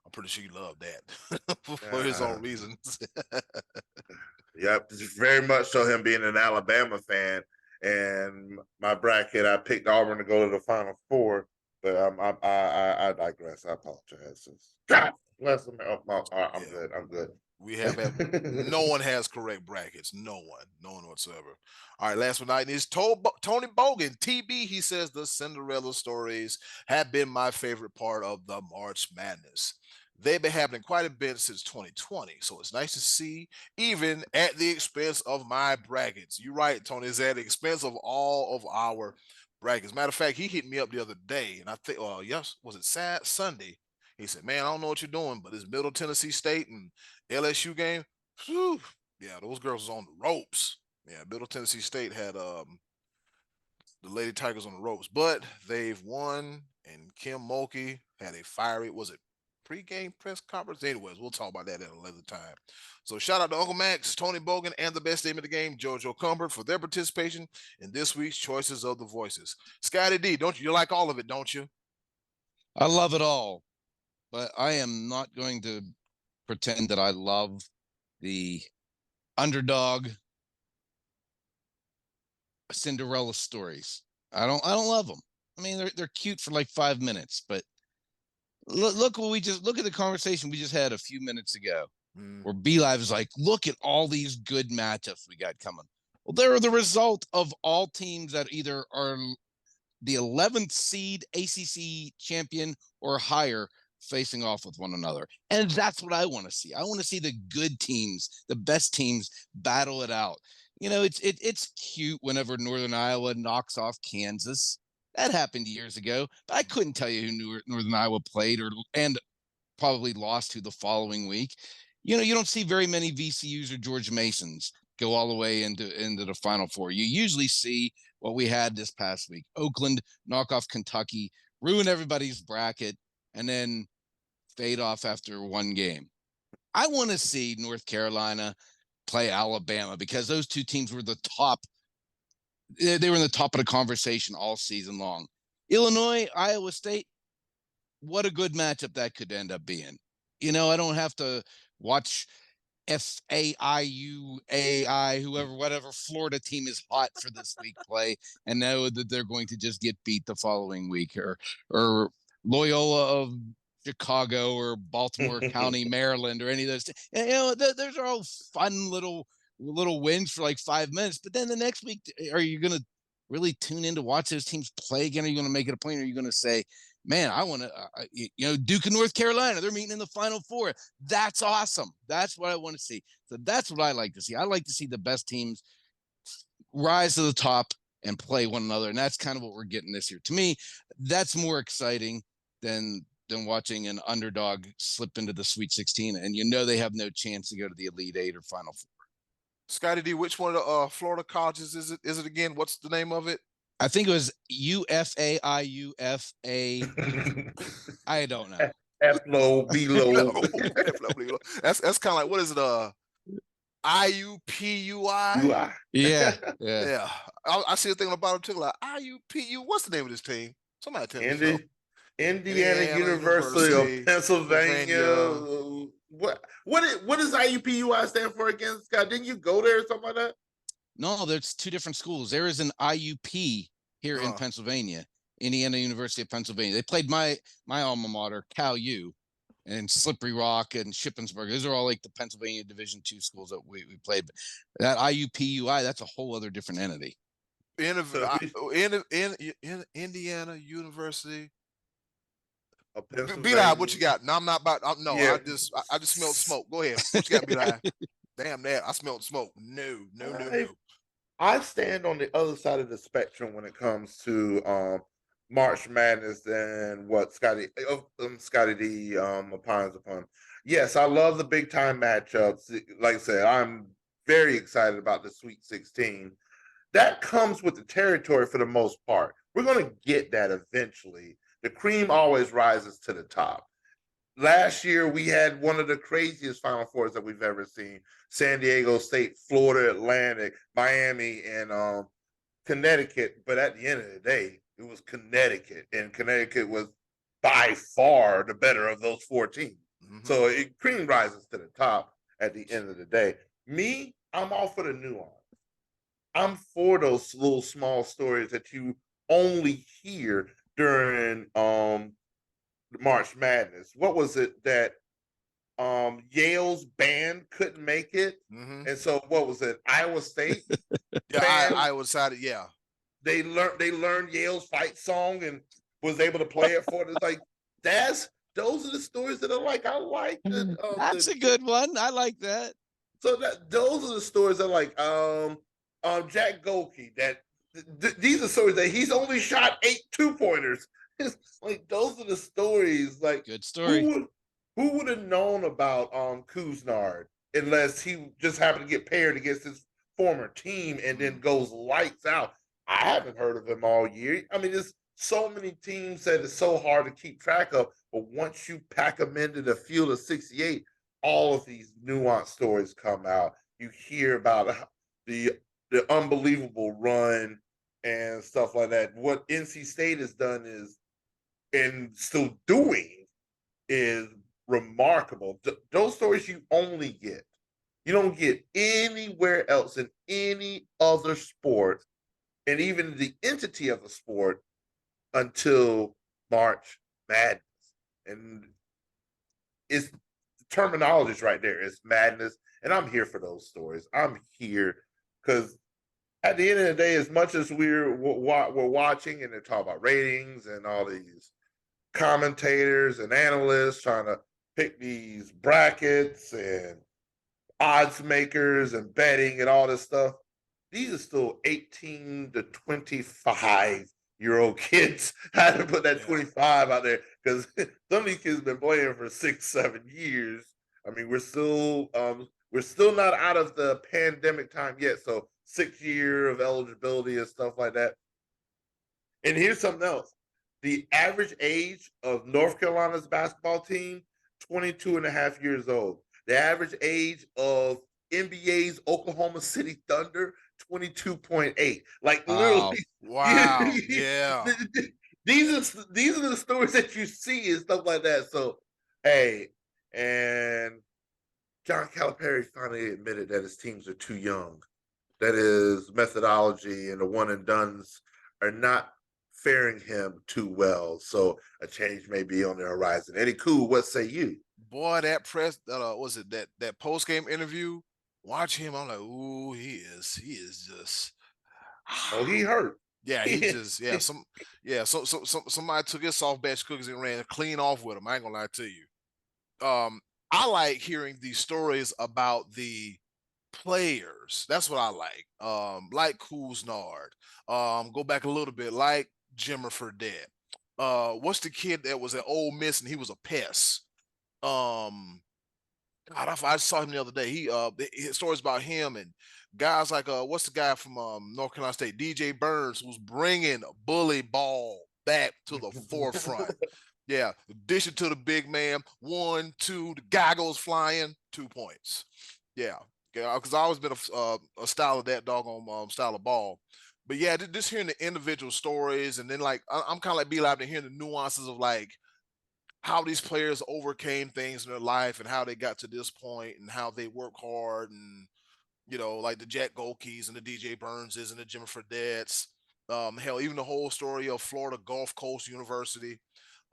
I'm pretty sure you love that for his own reasons.
Yep, very much so him being an Alabama fan. And my bracket, I picked Auburn to go to the Final Four, but I digress. I apologize. God bless him. I'm good. I'm good.
We have no one has correct brackets. No one whatsoever. All right, last but not least, Tony Bogan, TB. He says the Cinderella stories have been my favorite part of the March Madness. They've been happening quite a bit since 2020, so it's nice to see, even at the expense of my brackets. You're right, Tony. It's at the expense of all of our brackets. Matter of fact, he hit me up the other day, and I think, yes, was it Sunday? He said, "Man, I don't know what you're doing, but this Middle Tennessee State and LSU game, whew, yeah, those girls was on the ropes. Yeah, Middle Tennessee State had the Lady Tigers on the ropes, but they've won, and Kim Mulkey had a fiery, was it pregame press conference? Anyways, we'll talk about that at a later time. So shout out to Uncle Max, Tony Bogan, and the best name of the game, JoJo Comfort, for their participation in this week's Choices of the Voices. Scottie D, don't you like all of it, don't you?
I love it all, but I am not going to pretend that I love the underdog Cinderella stories. I don't love them. I mean, they're cute for like 5 minutes, but look at the conversation we just had a few minutes ago, where B Live is like, look at all these good matchups we got coming. Well, they're the result of all teams that either are the 11th seed ACC champion or higher facing off with one another. And that's what I want to see. I want to see the good teams, the best teams, battle it out. You know, it's cute whenever Northern Iowa knocks off Kansas. That happened years ago, but I couldn't tell you who Northern Iowa played and probably lost to the following week. You know, you don't see very many VCUs or George Masons go all the way into the Final Four. You usually see what we had this past week: Oakland knock off Kentucky, ruin everybody's bracket, and then fade off after one game. I want to see North Carolina play Alabama because those two teams were the top. They were in the top of the conversation all season long. Illinois, Iowa State, what a good matchup that could end up being. You know, I don't have to watch whatever Florida team is hot for this week play and know that they're going to just get beat the following week, or Loyola of Chicago or Baltimore County, Maryland, or any of those. You know, those are all fun little wins for like 5 minutes. But then the next week, are you going to really tune in to watch those teams play again? Are you going to make it a point? Or are you going to say, man, I want to, Duke and North Carolina, they're meeting in the Final Four. That's awesome. That's what I want to see. So that's what I like to see. I like to see the best teams rise to the top and play one another. And that's kind of what we're getting this year. To me, that's more exciting than watching an underdog slip into the Sweet 16. And they have no chance to go to the Elite Eight or Final Four.
Scottie D, which one of the Florida colleges is it? Is it again? What's the name of it?
I think it was UFA, IUFA. I don't know.
F-low, B-low.
That's kind of like, what is it? IUPUI?
Yeah.
I see a thing on the bottom too, like IUPU. What's the name of this team? Somebody tell me.
Indiana University of Pennsylvania. What does IUPUI stand for again, Scott? Didn't you go there or something like that?
No, there's two different schools. There is an IUP here in Pennsylvania, Indiana University of Pennsylvania. They played my alma mater, Cal U, and Slippery Rock and Shippensburg. Those are all like the Pennsylvania Division II schools that we played. But that IUPUI, that's a whole other different entity.
In Indiana University. B-Live, what you got? No, I'm not about. No, yeah. I just smelled smoke. Go ahead. What you got, B-Live? Damn that! I smelled smoke. No.
I stand on the other side of the spectrum when it comes to March Madness than what Scottie D opines upon. Yes, I love the big time matchups. Like I said, I'm very excited about the Sweet 16. That comes with the territory for the most part. We're going to get that eventually. The cream always rises to the top. Last year, we had one of the craziest Final Fours that we've ever seen. San Diego State, Florida Atlantic, Miami, and Connecticut. But at the end of the day, it was Connecticut. And Connecticut was by far the better of those 4 teams. Mm-hmm. So cream rises to the top at the end of the day. Me, I'm all for the nuance. I'm for those little small stories that you only hear during March Madness. What was it that Yale's band couldn't make it? Mm-hmm. And so what was it? Iowa State?
Iowa State, yeah.
They learned Yale's fight song and was able to play it for it. It's like those are the stories that are like, I like that.
That's a good one. I like that.
So those are the stories that like Jack Golke, these are stories that he's only shot 8 2-pointers. It's like those are the stories. Like,
good story.
Who would have known about Kuznard unless he just happened to get paired against his former team and then goes lights out? I haven't heard of him all year. I mean, there's so many teams that it's so hard to keep track of. But once you pack them into the field of 68, all of these nuanced stories come out. You hear about the unbelievable run and stuff like that. What NC State has done is, and still doing, is remarkable. Those stories you only get. You don't get anywhere else in any other sport, and even the entity of the sport, until March Madness. And it's the terminology is right there. It's madness. And I'm here for those stories. I'm here because at the end of the day, as much as we're watching and they're talking about ratings and all these commentators and analysts trying to pick these brackets and odds makers and betting and all this stuff, these are still 18 to 25-year-old kids. I had to put that 25 out there because some of these kids have been playing for 6-7 years. I mean, we're still not out of the pandemic time yet. So 6 year of eligibility and stuff like that. And here's something else. The average age of North Carolina's basketball team, 22 and a half years old. The average age of NBA's Oklahoma City Thunder, 22.8. Like literally.
Wow. Yeah.
These are the stories that you see and stuff like that. So, hey, and John Calipari finally admitted that his teams are too young. That his methodology and the one and dones are not faring him too well. So a change may be on the horizon. Eddie Cool, what say you?
Boy, that press, was it that post game interview? Watch him. I'm like, ooh, he is just.
Oh, he hurt.
Yeah, he just So somebody took his soft batch cookies and ran clean off with him. I ain't gonna lie to you. I like hearing these stories about the players. That's what I like Kuznard. Go back a little bit, like Jimmer Fredette. What's the kid that was at Ole Miss and he was a pest? God, I saw him the other day. His stories about him and guys like what's the guy from North Carolina State, DJ Burns, who's bringing bully ball back to the forefront. Yeah, dish it to the big man. 1, 2, the guy goes flying, 2 points. Yeah, because I've always been a style of that doggone style of ball. But yeah, just hearing the individual stories, and then like I'm kind of like B-Live to hearing the nuances of like how these players overcame things in their life and how they got to this point and how they work hard and like the Jack Golkeys and the DJ Burnses and the Jimmy Fredettes. Hell, even the whole story of Florida Gulf Coast University,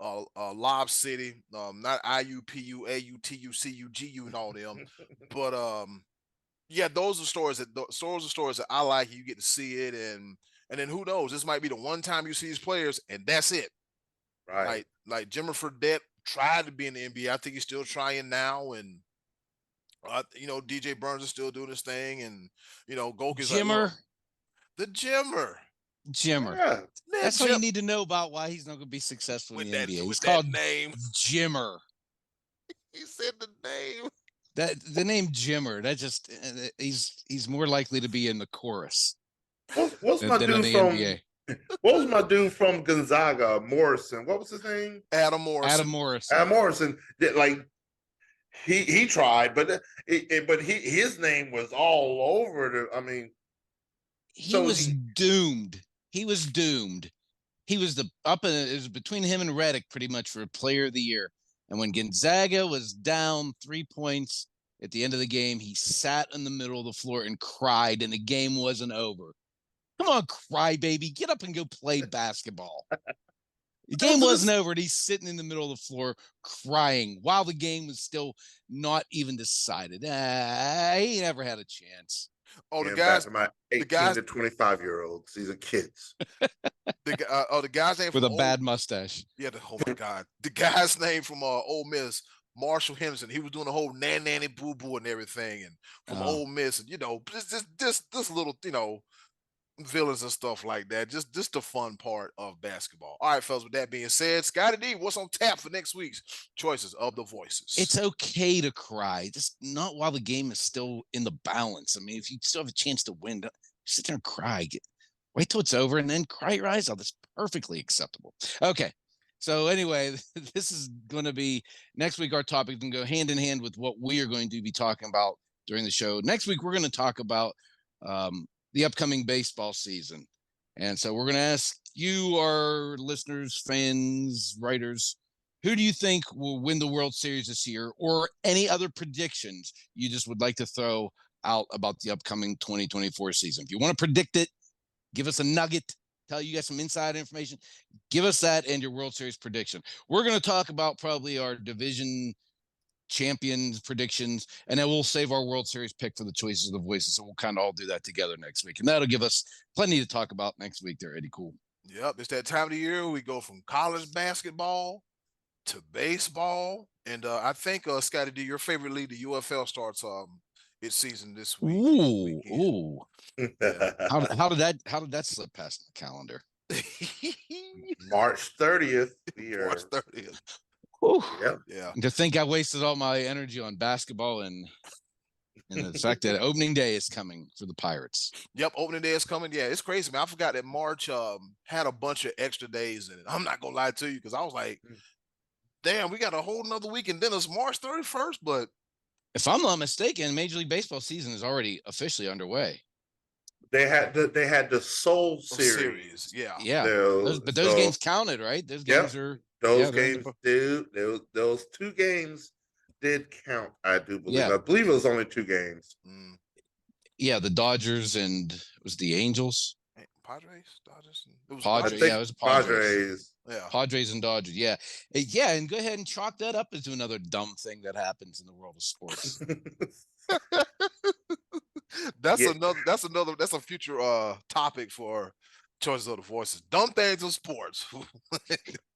Lob City, not IUPU, AUTU, CUGU, and all them. But yeah, those are stories that I like. You get to see it, and then who knows? This might be the one time you see these players, and that's it.
Right.
Like Jimmy Fredette tried to be in the NBA. I think he's still trying now, and DJ Burns is still doing his thing, and Golke's like,
Jimmer.
look, the Jimmer.
Yeah.
That's all you need to know about why he's not going to be successful in the NBA. He's called
name.
Jimmer.
He said the name.
The name Jimmer. That just he's more likely to be in the chorus.
What's my dude from NBA? What was my dude from Gonzaga? Morrison. What was his name?
Adam Morrison.
Adam Morrison. Like he tried, but his name was all over.
He was doomed. He was doomed. He was it was between him and Redick pretty much for Player of the Year. And when Gonzaga was down 3 points at the end of the game, he sat in the middle of the floor and cried, and the game wasn't over. Come on, crybaby, get up and go play basketball. The game wasn't over, and he's sitting in the middle of the floor crying while the game was still not even decided. He never had a chance.
Oh, the guys,
my 18 to 25-year-olds. These are kids.
The guy's name
with a bad mustache.
Yeah. Oh my God, the guy's name from Ole Miss, Marshall Henderson. He was doing the whole nanny boo boo and everything, and from Ole Miss, and this little villains and stuff like that. Just the fun part of basketball. All right, fellas. With that being said, Scottie D, what's on tap for next week's Choices of the Voices?
It's okay to cry, just not while the game is still in the balance. I mean, if you still have a chance to win, sit there and cry. Wait till it's over and then cry your eyes out. That's perfectly acceptable. Okay. So anyway, this is going to be next week. Our topic is going to go hand in hand with what we are going to be talking about during the show. Next week, we're going to talk about the upcoming baseball season. And so we're going to ask you, our listeners, fans, writers, who do you think will win the World Series this year, or any other predictions you just would like to throw out about the upcoming 2024 season? If you want to predict it, give us a nugget, tell you guys some inside information, give us that and your World Series prediction. We're going to talk about probably our division champions predictions, and then we'll save our World Series pick for the Choices of the Voices. So we'll kind of all do that together next week, and that'll give us plenty to talk about next week there, Eddie. Cool.
Yep, it's that time of the year we go from college basketball to baseball, and I think Scottie D, your favorite league, the UFL, starts its season this week.
Ooh. Yeah. How did that slip past the calendar?
March 30th.
March 30th.
Yeah.
To think I wasted all my energy on basketball and the fact that opening day is coming for the Pirates.
Yep, opening day is coming. Yeah, it's crazy, man. I forgot that March had a bunch of extra days in it. I'm not gonna lie to you, because I was like, damn, we got a whole nother week, and then it's March 31st. But
if I'm not mistaken, Major League Baseball season is already officially underway.
They had the Soul Series.
Yeah.
Those games counted, right? Those games are.
Those games do. Those 2 games did count, I do believe. Yeah. I believe it was only 2 games.
Yeah, the Dodgers and was the Angels.
Padres, Dodgers.
It was Padres. Yeah, it was
Padres.
Yeah, Padres and Dodgers. Yeah, and go ahead and chalk that up as another dumb thing that happens in the world of sports.
That's a future topic for Choices of the Voices. Dumb things in sports.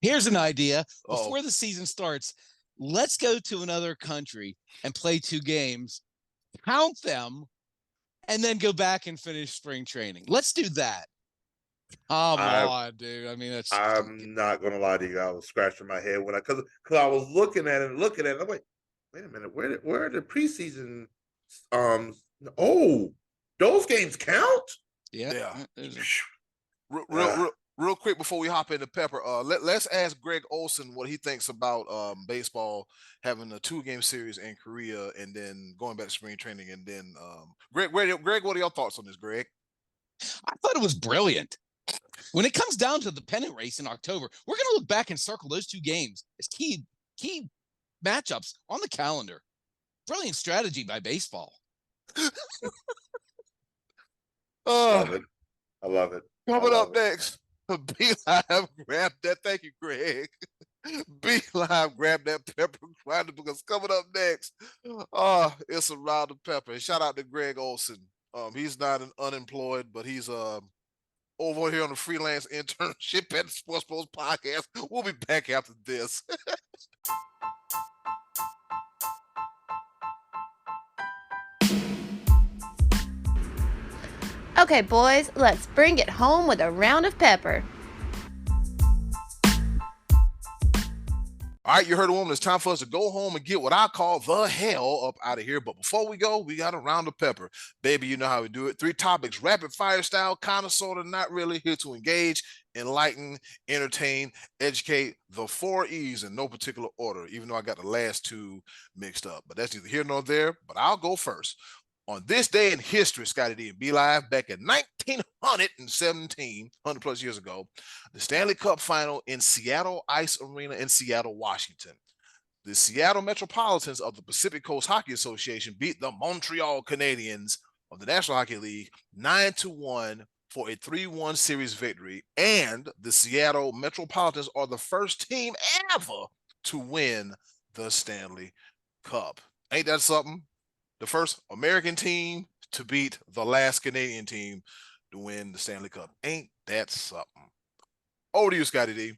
Here's an idea. Before the season starts, let's go to another country and play 2 games, count them, and then go back and finish spring training. Let's do that. Come on, dude. I mean,
I'm not gonna lie to you. I was scratching my head when because I was looking at it. I'm like, wait a minute. Where are the preseason? Those games count.
Yeah. Real quick before we hop into Pepper, let's ask Greg Olson what he thinks about baseball having a 2-game series in Korea and then going back to spring training. And then Greg, what are your thoughts on this, Greg?
I thought it was brilliant. When it comes down to the pennant race in October, we're going to look back and circle those 2 games as key matchups on the calendar. Brilliant strategy by baseball.
Love it. I love it.
Coming up next, Be Live, grab that. Thank you, Greg. Be Live, grab that pepper grinder, because coming up next, it's a round of pepper. And shout out to Greg Olson. He's not unemployed, but he's over here on the freelance internship at the Sports Post Podcast. We'll be back after this.
Okay, boys, let's bring it home with a round of pepper.
All right, you heard the woman. It's time for us to go home and get what I call the hell up out of here. But before we go, we got a round of pepper. Baby, you know how we do it. 3 topics, rapid fire style, kind of, sort of, not really. Here to engage, enlighten, entertain, educate. The 4 E's in no particular order, even though I got the last 2 mixed up. But that's neither here nor there. But I'll go first. On this day in history, Scottie D and Be Live, back in 1917, 100 plus years ago, the Stanley Cup final in Seattle Ice Arena in Seattle, Washington. The Seattle Metropolitans of the Pacific Coast Hockey Association beat the Montreal Canadiens of the National Hockey League 9-1 for a 3-1 series victory. And the Seattle Metropolitans are the first team ever to win the Stanley Cup. Ain't that something? The first American team to beat the last Canadian team to win the Stanley Cup. Ain't that something? Over to you, Scottie D.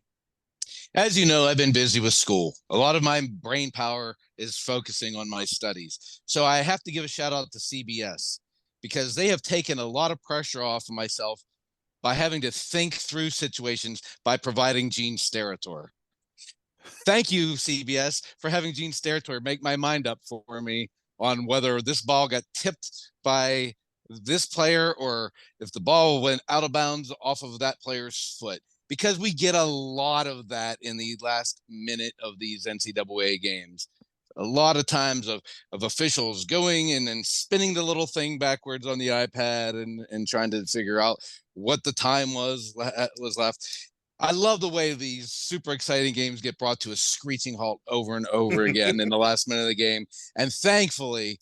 As you know, I've been busy with school. A lot of my brain power is focusing on my studies. So I have to give a shout out to CBS, because they have taken a lot of pressure off of myself by having to think through situations by providing Gene Steratore. Thank you, CBS, for having Gene Steratore make my mind up for me on whether this ball got tipped by this player or if the ball went out of bounds off of that player's foot, because we get a lot of that in the last minute of these NCAA games. A lot of times of officials going and then spinning the little thing backwards on the iPad and trying to figure out what the time was left. I love the way these super exciting games get brought to a screeching halt over and over again in the last minute of the game. And thankfully,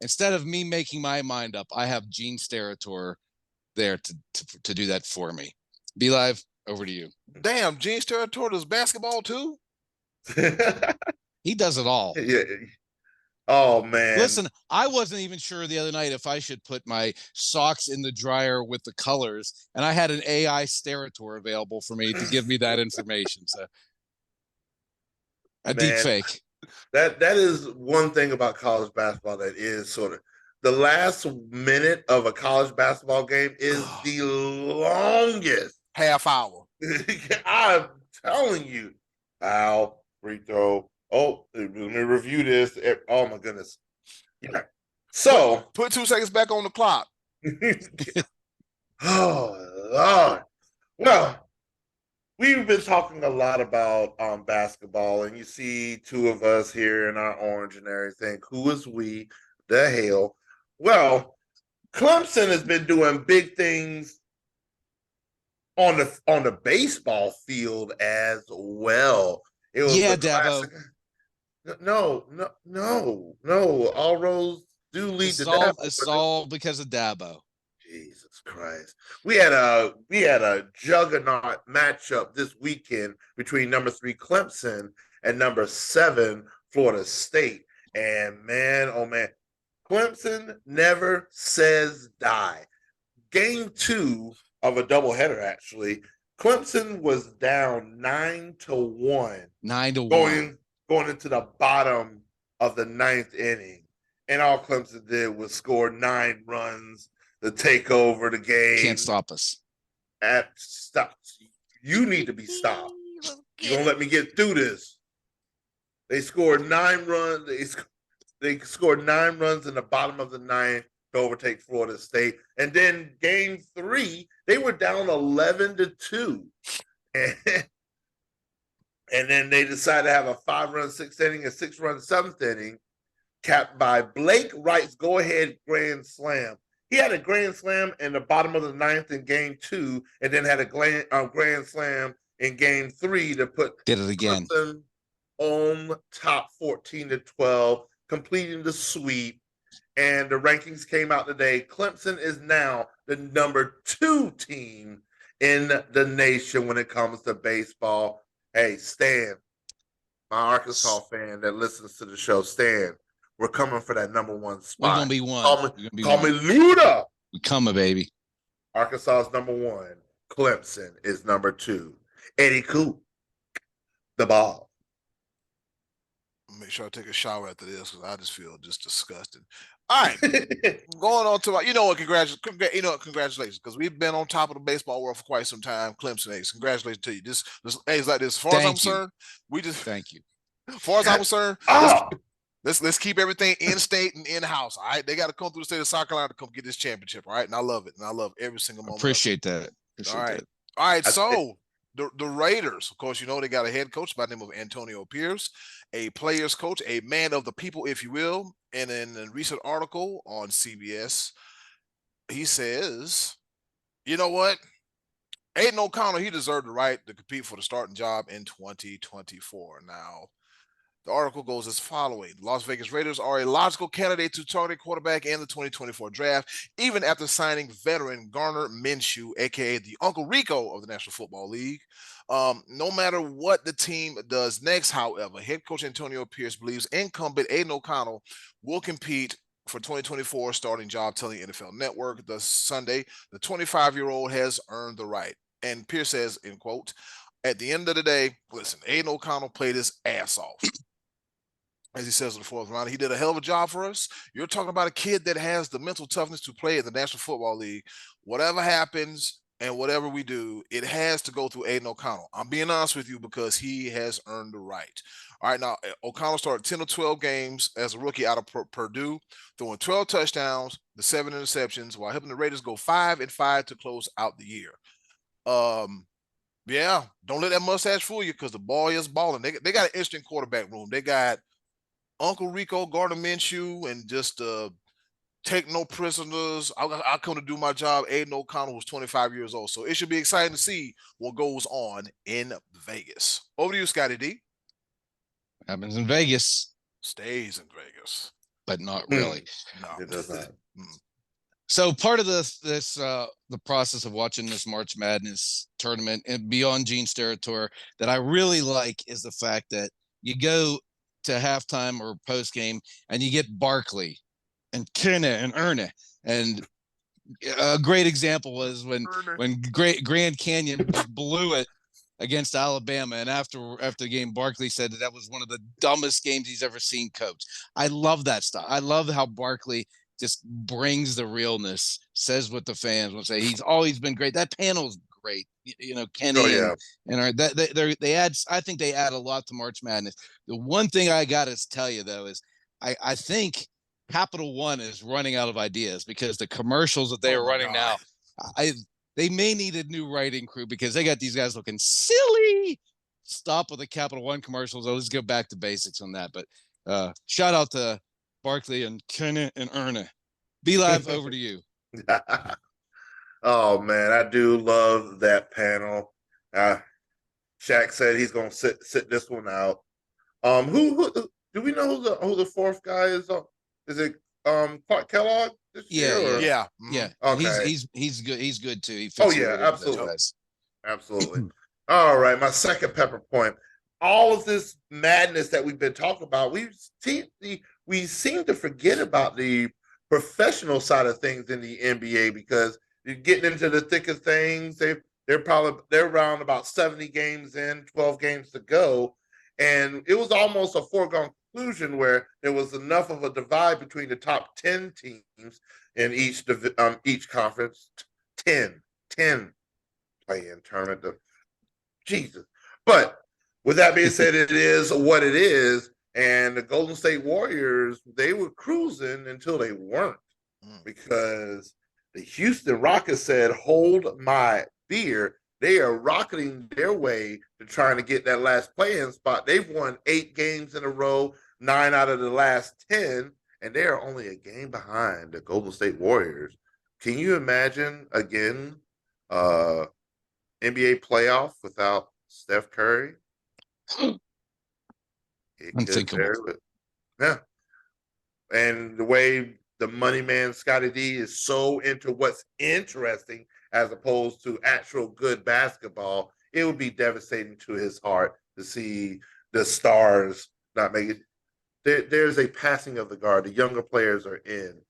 instead of me making my mind up, I have Gene Steratore there to do that for me. Be Live, over to you.
Damn, Gene Steratore does basketball too?
He does it all.
Yeah. Oh, man.
Listen, I wasn't even sure the other night if I should put my socks in the dryer with the colors, and I had an AI Steratore available for me to give me that information. So a deep fake.
That is one thing about college basketball that is sort of the last minute of a college basketball game is the longest
half hour.
I'm telling you. Foul, free throw. Oh, let me review this. Oh my goodness. Yeah. So
put 2 seconds back on the clock.
Oh Lord. Well, we've been talking a lot about basketball, and you see 2 of us here in our orange and everything. Who is we? The hell? Well, Clemson has been doing big things on the baseball field as well. It was
Dabo.
No. All roads do lead to Dabo.
It's all because of Dabo.
Jesus Christ. We had a juggernaut matchup this weekend between number 3 Clemson and number 7 Florida State. And man, oh man, Clemson never says die. Game 2 of a doubleheader, actually, Clemson was down 9-1.
9-1.
Going into the bottom of the 9th inning. And all Clemson did was score 9 runs to take over the game.
Can't stop us.
Stop. You need to be stopped. You don't let me get through this. They scored 9 runs. They scored 9 runs in the bottom of the 9th to overtake Florida State. And then game 3, they were down 11-2. And then they decided to have a 5-run 6th inning, a 6-run 7th inning, capped by Blake Wright's go-ahead grand slam. He had a grand slam in the bottom of the 9th in game 2, and then had a grand slam in game 3 to put Clemson on top 14-12, completing the sweep. And the rankings came out today. Clemson is now the number 2 team in the nation when it comes to baseball. Hey, Stan, my Arkansas fan that listens to the show, Stan, we're coming for that number 1 spot.
We're gonna be one.
Call me Luda.
We come, baby.
Arkansas is number 1. Clemson is number 2. Eddy Coop, the ball.
Make sure I take a shower after this because I just feel just disgusted. All right, going on to my, congratulations, because we've been on top of the baseball world for quite some time. Clemson A's, congratulations to you. This A's like this. As far as I'm concerned,
thank you.
As far as I'm concerned, let's keep everything in state and in house. All right, they got to come through the state of South Carolina to come get this championship. All right, and I love it, and I love every single moment.
Appreciate that.
All right. So the Raiders, of course, they got a head coach by the name of Antonio Pierce, a players coach, a man of the people, if you will. And in a recent article on CBS, he says, you know what? Aiden O'Connell, he deserved the right to compete for the starting job in 2024. Now, the article goes as following. Las Vegas Raiders are a logical candidate to target quarterback in the 2024 draft, even after signing veteran Gardner Minshew, a.k.a. the Uncle Rico of the National Football League. No matter what the team does next, however, head coach Antonio Pierce believes incumbent Aiden O'Connell will compete for 2024 starting job, telling NFL Network the Sunday, the 25-year-old has earned the right. And Pierce says, in quote, at the end of the day, listen, Aiden O'Connell played his ass off. As he says in the fourth round, he did a hell of a job for us. You're talking about a kid that has the mental toughness to play in the National Football League. Whatever happens and whatever we do, it has to go through Aiden O'Connell. I'm being honest with you because he has earned the right. All right, now, O'Connell started 10 or 12 games as a rookie out of Purdue, throwing 12 touchdowns, the 7 interceptions, while helping the Raiders go 5-5 to close out the year. Yeah, don't let that mustache fool you because the ball is balling. They got an interesting quarterback room. They got Uncle Rico, Gardner Minshew, and just take no prisoners. I come to do my job. Aiden O'Connell, who's 25 years old. So it should be exciting to see what goes on in Vegas. Over to you, Scottie D.
Happens in Vegas.
Stays in Vegas.
But not really.
No, it does not.
So part of the process of watching this March Madness tournament and beyond Gene's territory that I really like is the fact that you go to halftime or post game and you get Barkley and Kenna and Erna. And a great example was when Grand Canyon blew it against Alabama, and after the game, Barkley said that was one of the dumbest games he's ever seen coach. I love that stuff. I love how Barkley just brings the realness, says what the fans will say. He's always been great. That panel's great. Kenny and they add. I think they add a lot to March Madness. The one thing I got to tell you though is I think Capital One is running out of ideas because the commercials that they are running now, they may need a new writing crew because they got these guys looking silly. Stop with the Capital One commercials. Let's go back to basics on that. But shout out to Barkley and Kenny and Erna. Be Live, over to you.
Oh man, I do love that panel. Shaq said he's gonna sit this one out. Who do we know who the fourth guy is? Is it Clark Kellogg this year?
Yeah.
Okay.
He's good. He's good too. He
fits absolutely. All right, my second pepper point. All of this madness that we've been talking about, we seem to forget about the professional side of things in the NBA because you're getting into the thick of things. They're around about 70 games in, 12 games to go, and it was almost a foregone conclusion where there was enough of a divide between the top 10 teams in each conference. 10 play-in tournament. Jesus. But with that being said, it is what it is. And the Golden State Warriors, they were cruising until they weren't because the Houston Rockets said, hold my beer. They are rocketing their way to trying to get that last play-in spot. They've won 8 games in a row, 9 out of the last 10, and they are only a game behind the Golden State Warriors. Can you imagine, again, NBA playoff without Steph Curry?
Unthinkable.
Yeah. And the way the money man Scottie D is so into what's interesting as opposed to actual good basketball, it would be devastating to his heart to see the stars not make it. There's a passing of the guard. The younger players are in.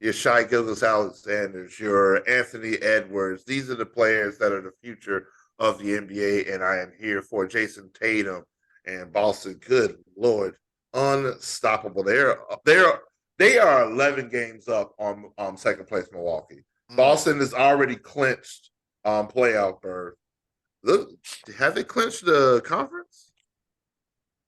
Your Shai Gilgeous-Alexanders, your Anthony Edwards. These are the players that are the future of the NBA, and I am here for Jason Tatum and Boston. Good Lord, unstoppable. They are 11 games up on second place Milwaukee. Boston has already clinched playoff berth. Look, have they clinched the conference?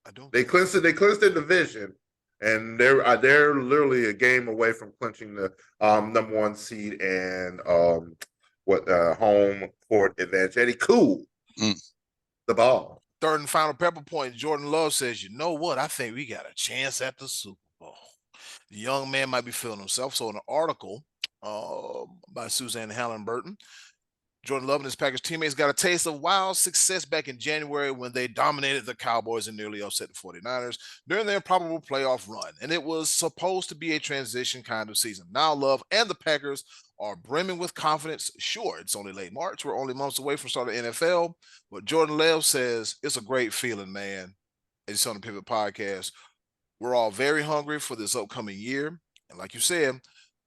I don't.
They clinched it. They clinched the division, and they're literally a game away from clinching the number 1 seed and home court advantage. Eddy, cool the ball.
Third and final pepper point. Jordan Love says, "You know what? I think we got a chance at the Super Bowl." The young man might be feeling himself. So in an article by Suzanne Hallenburton, Jordan Love and his Packers teammates got a taste of wild success back in January when they dominated the Cowboys and nearly upset the 49ers during their probable playoff run. And it was supposed to be a transition kind of season. Now Love and the Packers are brimming with confidence. Sure, it's only late March. We're only months away from starting the NFL. But Jordan Love says, it's a great feeling, man. It's on the Pivot Podcast. We're all very hungry for this upcoming year. And like you said,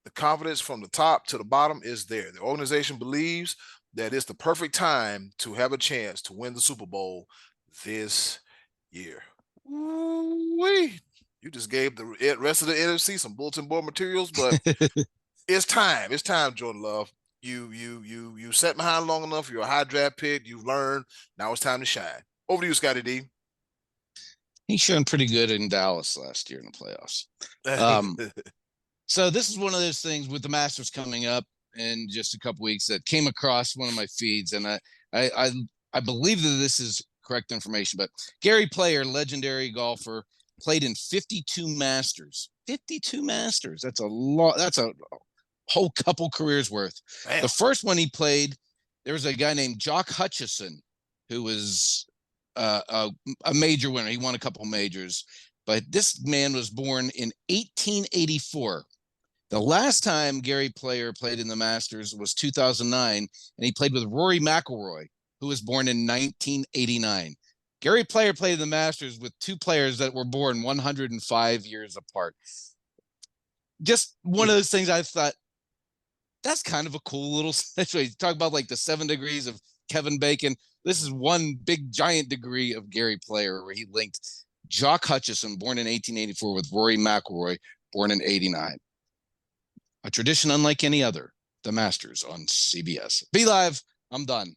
the confidence from the top to the bottom is there. The organization believes that it's the perfect time to have a chance to win the Super Bowl this year. Ooh-wee. You just gave the rest of the NFC some bulletin board materials, but it's time. It's time, Jordan Love. You sat behind long enough. You're a high draft pick. You've learned. Now it's time to shine. Over to you, Scottie D.
He's shown pretty good in Dallas last year in the playoffs. So this is one of those things with the Masters coming up in just a couple weeks that came across one of my feeds, and I believe that this is correct information. But Gary Player, legendary golfer, played in 52 Masters. 52 Masters. That's a lot. That's a whole couple careers worth. Damn. The first one he played, there was a guy named Jock Hutchison who was a major winner. He won a couple majors, but this man was born in 1884. The last time Gary Player played in the Masters was 2009, and he played with Rory McIlroy, who was born in 1989. Gary Player played in the Masters with two players that were born 105 years apart. Just one of those things I thought, that's kind of a cool little situation. Talk about like the 7 degrees of Kevin Bacon. This is one big giant degree of Gary Player where he linked Jock Hutchison, born in 1884, with Rory McIlroy, born in 89. A tradition unlike any other. The Masters on CBS. Be Live. I'm done.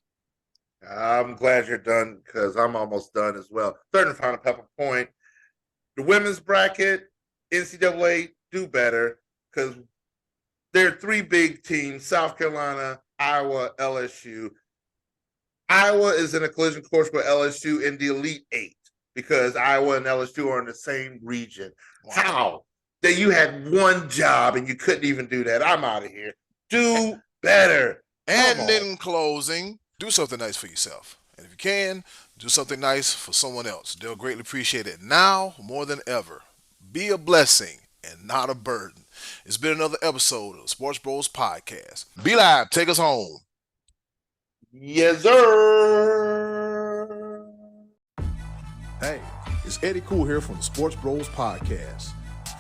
I'm glad you're done because I'm almost done as well. Third and final pepper point. The women's bracket, NCAA, do better because there are 3 big teams, South Carolina, Iowa, LSU. Iowa is in a collision course with LSU in the Elite 8 because Iowa and LSU are in the same region. Wow. How? That you had one job and you couldn't even do that. I'm out of here. Do better.
And in closing, do something nice for yourself. And if you can, do something nice for someone else. They'll greatly appreciate it now more than ever. Be a blessing and not a burden. It's been another episode of the Sports Bros Podcast. Be Live. Take us home.
Yes, sir.
Hey, it's Eddy Cool here from the Sports Bros Podcast.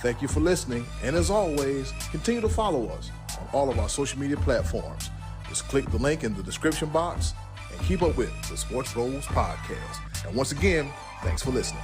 Thank you for listening, and as always, continue to follow us on all of our social media platforms. Just click the link in the description box and keep up with the Sports Bros Podcast. And once again, thanks for listening.